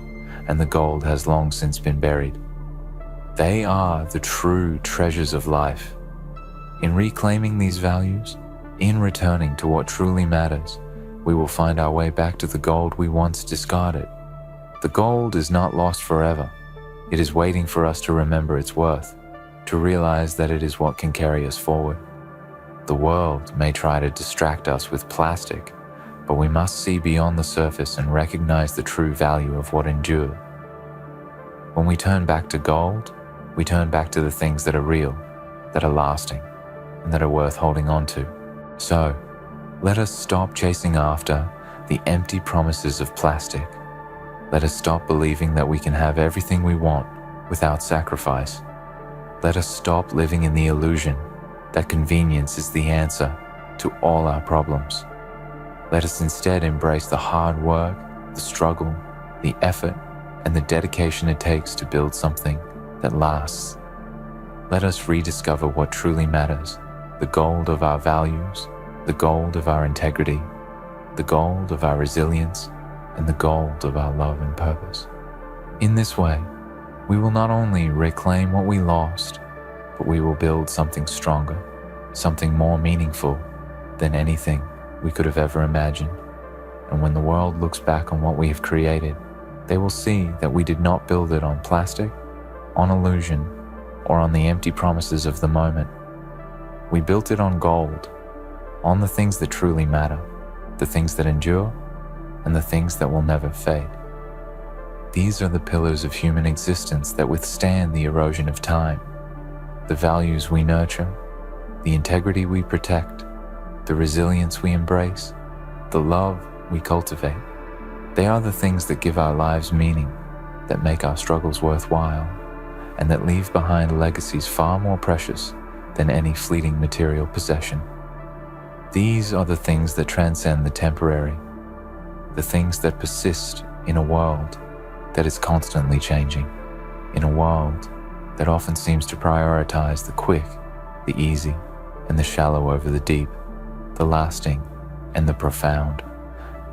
and the gold has long since been buried. They are the true treasures of life. In reclaiming these values, in returning to what truly matters, we will find our way back to the gold we once discarded, The gold is not lost forever. It is waiting for us to remember its worth, to realize that it is what can carry us forward. The world may try to distract us with plastic, but we must see beyond the surface and recognize the true value of what endured. When we turn back to gold, we turn back to the things that are real, that are lasting, and that are worth holding on to. So, let us stop chasing after the empty promises of plastic. Let us stop believing that we can have everything we want without sacrifice. Let us stop living in the illusion that convenience is the answer to all our problems. Let us instead embrace the hard work, the struggle, the effort, and the dedication it takes to build something that lasts. Let us rediscover what truly matters, the gold of our values, the gold of our integrity, the gold of our resilience, and the gold of our love and purpose. In this way, we will not only reclaim what we lost, but we will build something stronger, something more meaningful than anything we could have ever imagined. And when the world looks back on what we have created, they will see that we did not build it on plastic, on illusion, or on the empty promises of the moment. We built it on gold, on the things that truly matter, the things that endure, and the things that will never fade. These are the pillars of human existence that withstand the erosion of time, the values we nurture, the integrity we protect, the resilience we embrace, the love we cultivate. They are the things that give our lives meaning, that make our struggles worthwhile, and that leave behind legacies far more precious than any fleeting material possession. These are the things that transcend the temporary, the things that persist in a world that is constantly changing, in a world that often seems to prioritize the quick, the easy, and the shallow over the deep, the lasting and the profound,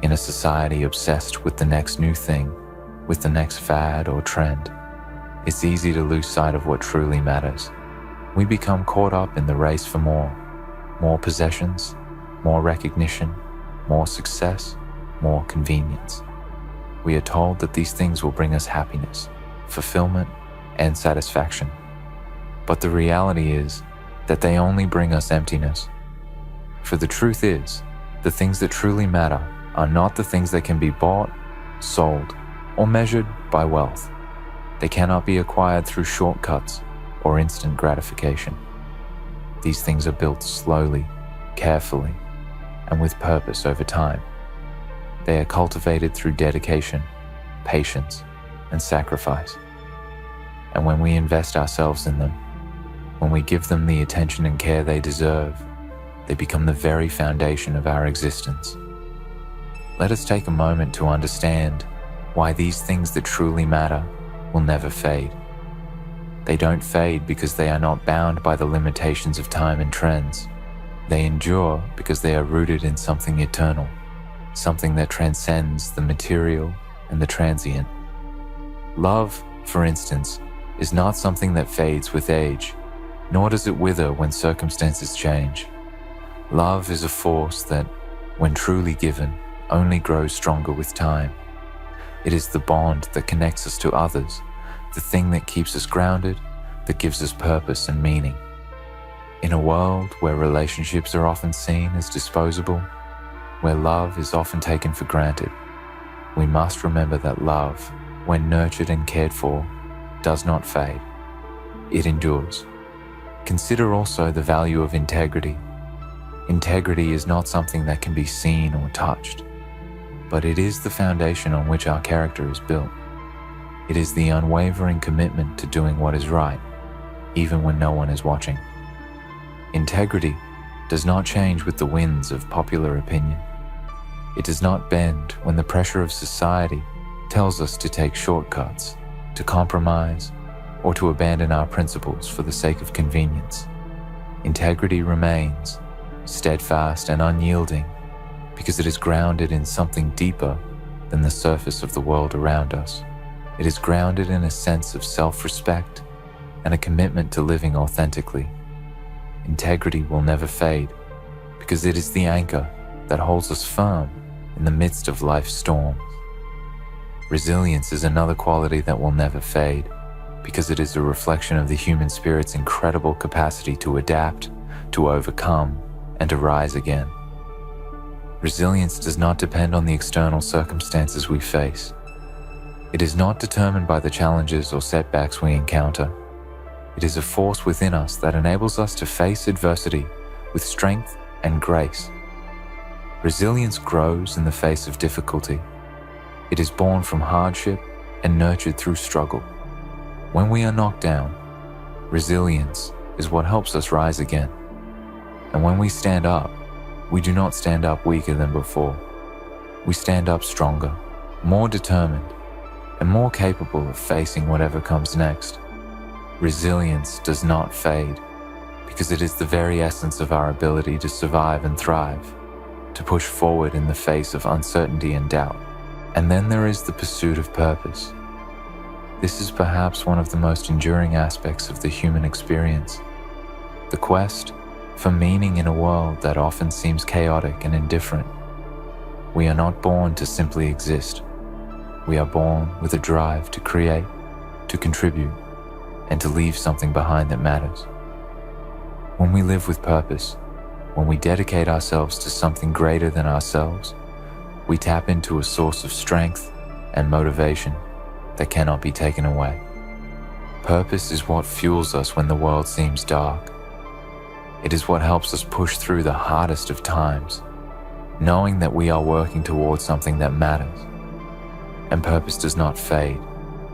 in a society obsessed with the next new thing, with the next fad or trend. It's easy to lose sight of what truly matters. We become caught up in the race for more possessions, more recognition, more success, more convenience. We are told that these things will bring us happiness, fulfillment, and satisfaction. But the reality is that they only bring us emptiness. For the truth is, the things that truly matter are not the things that can be bought, sold, or measured by wealth. They cannot be acquired through shortcuts or instant gratification. These things are built slowly, carefully, and with purpose over time. They are cultivated through dedication, patience, and sacrifice. And when we invest ourselves in them, when we give them the attention and care they deserve, they become the very foundation of our existence. Let us take a moment to understand why these things that truly matter will never fade. They don't fade because they are not bound by the limitations of time and trends. They endure because they are rooted in something eternal, something that transcends the material and the transient. Love, for instance, is not something that fades with age, nor does it wither when circumstances change. Love is a force that, when truly given, only grows stronger with time. It is the bond that connects us to others, the thing that keeps us grounded, that gives us purpose and meaning. In a world where relationships are often seen as disposable, where love is often taken for granted, we must remember that love, when nurtured and cared for, does not fade. It endures. Consider also the value of integrity. Integrity is not something that can be seen or touched, but it is the foundation on which our character is built. It is the unwavering commitment to doing what is right, even when no one is watching. Integrity does not change with the winds of popular opinion. It does not bend when the pressure of society tells us to take shortcuts, to compromise, or to abandon our principles for the sake of convenience. Integrity remains steadfast and unyielding because it is grounded in something deeper than the surface of the world around us. It is grounded in a sense of self-respect and a commitment to living authentically. Integrity will never fade because it is the anchor that holds us firm in the midst of life's storms. Resilience is another quality that will never fade, because it is a reflection of the human spirit's incredible capacity to adapt, to overcome, and to rise again. Resilience does not depend on the external circumstances we face. It is not determined by the challenges or setbacks we encounter. It is a force within us that enables us to face adversity with strength and grace. Resilience grows in the face of difficulty. It is born from hardship and nurtured through struggle. When we are knocked down, resilience is what helps us rise again. And when we stand up, we do not stand up weaker than before. We stand up stronger, more determined, and more capable of facing whatever comes next. Resilience does not fade, because it is the very essence of our ability to survive and thrive, to push forward in the face of uncertainty and doubt. And then there is the pursuit of purpose. This is perhaps one of the most enduring aspects of the human experience. The quest for meaning in a world that often seems chaotic and indifferent. We are not born to simply exist. We are born with a drive to create, to contribute, and to leave something behind that matters. When we live with purpose, when we dedicate ourselves to something greater than ourselves, we tap into a source of strength and motivation that cannot be taken away. Purpose is what fuels us when the world seems dark. It is what helps us push through the hardest of times, knowing that we are working towards something that matters. And purpose does not fade,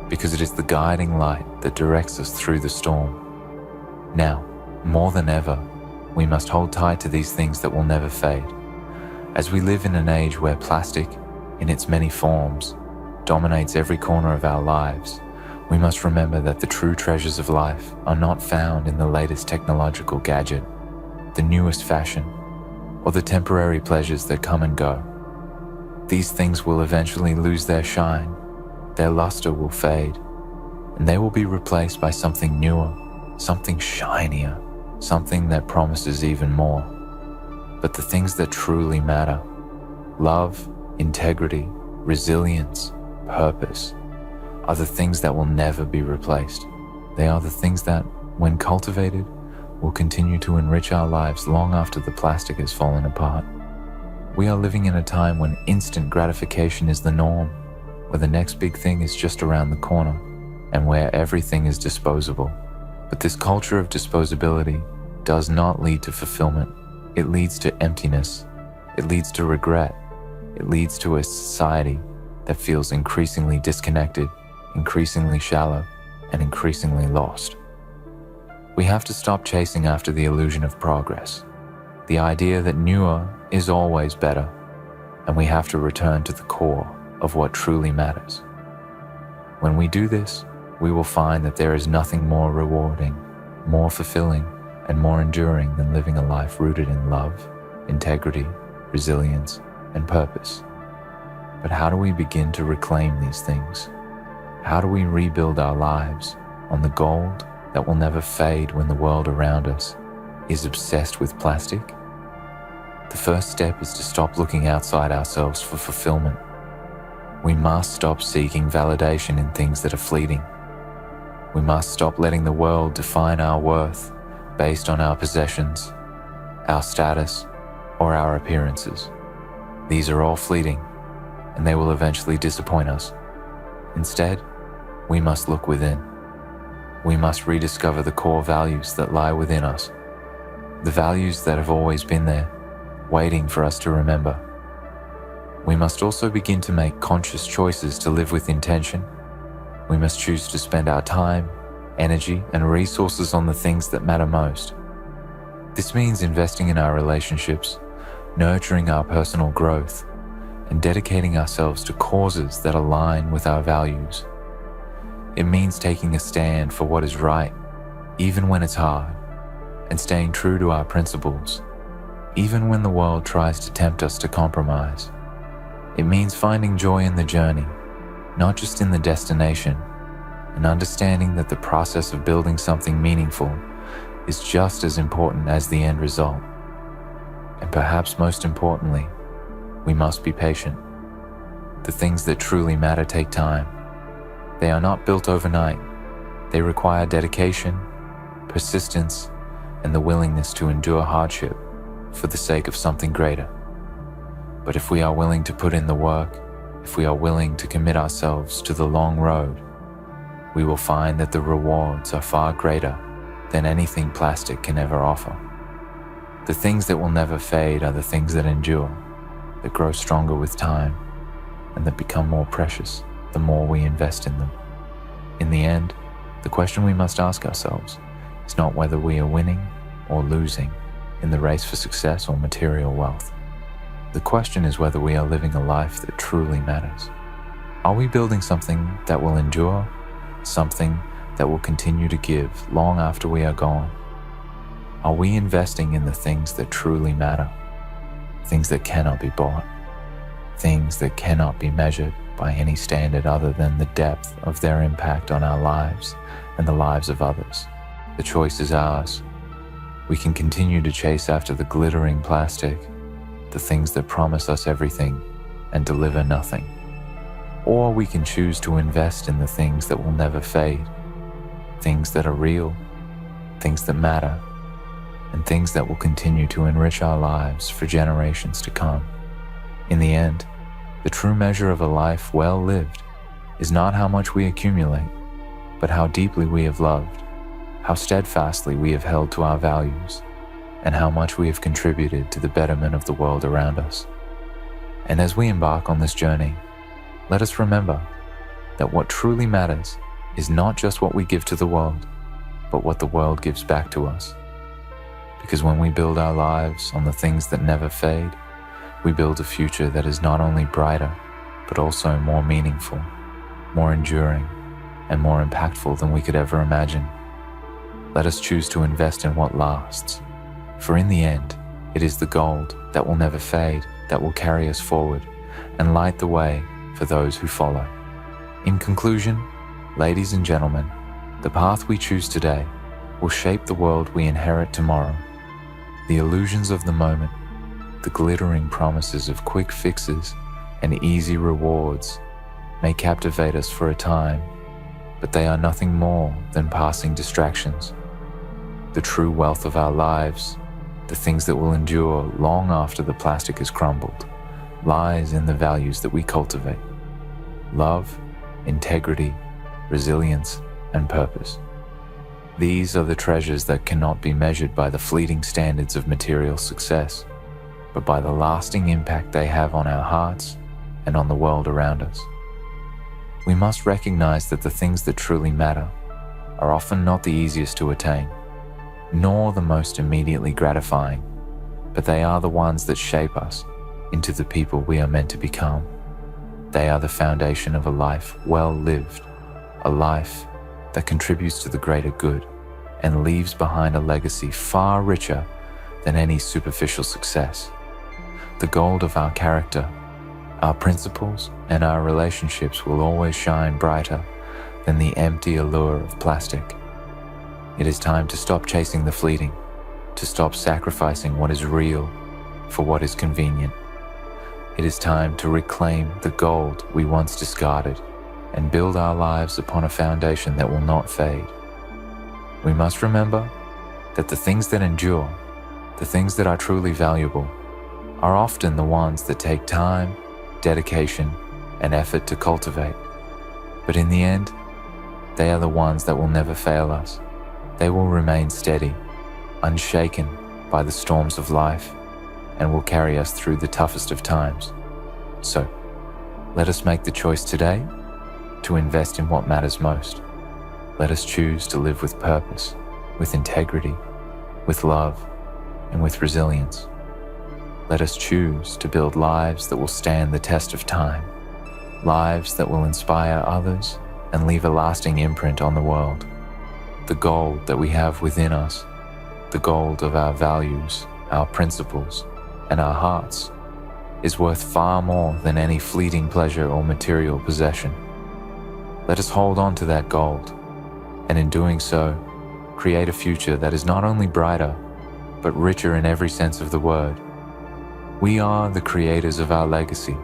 because it is the guiding light that directs us through the storm. Now, more than ever, we must hold tight to these things that will never fade. As we live in an age where plastic, in its many forms, dominates every corner of our lives, we must remember that the true treasures of life are not found in the latest technological gadget, the newest fashion, or the temporary pleasures that come and go. These things will eventually lose their shine, their luster will fade, and they will be replaced by something newer, something shinier, something that promises even more. But the things that truly matter, love, integrity, resilience, purpose, are the things that will never be replaced. They are the things that, when cultivated, will continue to enrich our lives long after the plastic has fallen apart. We are living in a time when instant gratification is the norm, where the next big thing is just around the corner, and where everything is disposable. But this culture of disposability does not lead to fulfillment. It leads to emptiness. It leads to regret. It leads to a society that feels increasingly disconnected, increasingly shallow, and increasingly lost. We have to stop chasing after the illusion of progress, the idea that newer is always better, and we have to return to the core of what truly matters. When we do this, we will find that there is nothing more rewarding, more fulfilling, and more enduring than living a life rooted in love, integrity, resilience, and purpose. But how do we begin to reclaim these things? How do we rebuild our lives on the gold that will never fade when the world around us is obsessed with plastic? The first step is to stop looking outside ourselves for fulfillment. We must stop seeking validation in things that are fleeting. We must stop letting the world define our worth based on our possessions, our status, or our appearances. These are all fleeting, and they will eventually disappoint us. Instead, we must look within. We must rediscover the core values that lie within us, the values that have always been there, waiting for us to remember. We must also begin to make conscious choices to live with intention. We must choose to spend our time, energy, and resources on the things that matter most. This means investing in our relationships, nurturing our personal growth, and dedicating ourselves to causes that align with our values. It means taking a stand for what is right, even when it's hard, and staying true to our principles, even when the world tries to tempt us to compromise. It means finding joy in the journey, not just in the destination, and understanding that the process of building something meaningful is just as important as the end result. And perhaps most importantly, we must be patient. The things that truly matter take time. They are not built overnight. They require dedication, persistence, and the willingness to endure hardship for the sake of something greater. But if we are willing to put in the work, if we are willing to commit ourselves to the long road, we will find that the rewards are far greater than anything plastic can ever offer. The things that will never fade are the things that endure, that grow stronger with time, and that become more precious the more we invest in them. In the end, the question we must ask ourselves is not whether we are winning or losing in the race for success or material wealth. The question is whether we are living a life that truly matters. Are we building something that will endure, something that will continue to give long after we are gone? Are we investing in the things that truly matter, things that cannot be bought, things that cannot be measured by any standard other than the depth of their impact on our lives and the lives of others? The choice is ours. We can continue to chase after the glittering plastic, the things that promise us everything and deliver nothing. Or we can choose to invest in the things that will never fade, things that are real, things that matter, and things that will continue to enrich our lives for generations to come. In the end, the true measure of a life well lived is not how much we accumulate, but how deeply we have loved, how steadfastly we have held to our values, and how much we have contributed to the betterment of the world around us. And as we embark on this journey, let us remember that what truly matters is not just what we give to the world, but what the world gives back to us. Because when we build our lives on the things that never fade, we build a future that is not only brighter, but also more meaningful, more enduring, and more impactful than we could ever imagine. Let us choose to invest in what lasts, for in the end, it is the gold that will never fade that will carry us forward and light the way for those who follow. In conclusion, ladies and gentlemen, the path we choose today will shape the world we inherit tomorrow. The illusions of the moment, the glittering promises of quick fixes and easy rewards may captivate us for a time, but they are nothing more than passing distractions. The true wealth of our lives, the things that will endure long after the plastic has crumbled, lies in the values that we cultivate: love, integrity, resilience, and purpose. These are the treasures that cannot be measured by the fleeting standards of material success, but by the lasting impact they have on our hearts and on the world around us. We must recognize that the things that truly matter are often not the easiest to attain, nor the most immediately gratifying, but they are the ones that shape us into the people we are meant to become. They are the foundation of a life well lived, a life that contributes to the greater good and leaves behind a legacy far richer than any superficial success. The gold of our character, our principles, and our relationships will always shine brighter than the empty allure of plastic. It is time to stop chasing the fleeting, to stop sacrificing what is real for what is convenient. It is time to reclaim the gold we once discarded and build our lives upon a foundation that will not fade. We must remember that the things that endure, the things that are truly valuable, are often the ones that take time, dedication, and effort to cultivate. But in the end, they are the ones that will never fail us. They will remain steady, unshaken by the storms of life, and will carry us through the toughest of times. So, let us make the choice today to invest in what matters most. Let us choose to live with purpose, with integrity, with love, and with resilience. Let us choose to build lives that will stand the test of time, lives that will inspire others and leave a lasting imprint on the world. The gold that we have within us, the gold of our values, our principles, and our hearts, is worth far more than any fleeting pleasure or material possession. Let us hold on to that gold, and in doing so, create a future that is not only brighter, but richer in every sense of the word. We are the creators of our legacy,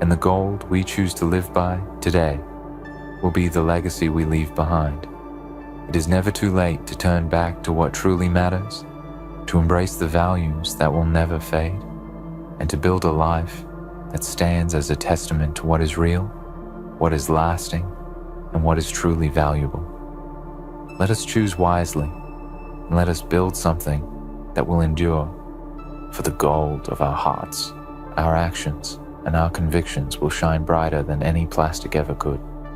And the gold we choose to live by today will be the legacy we leave behind. It is never too late to turn back to what truly matters, to embrace the values that will never fade, and to build a life that stands as a testament to what is real, what is lasting, and what is truly valuable. Let us choose wisely, and let us build something that will endure, for the gold of our hearts, our actions, and our convictions will shine brighter than any plastic ever could.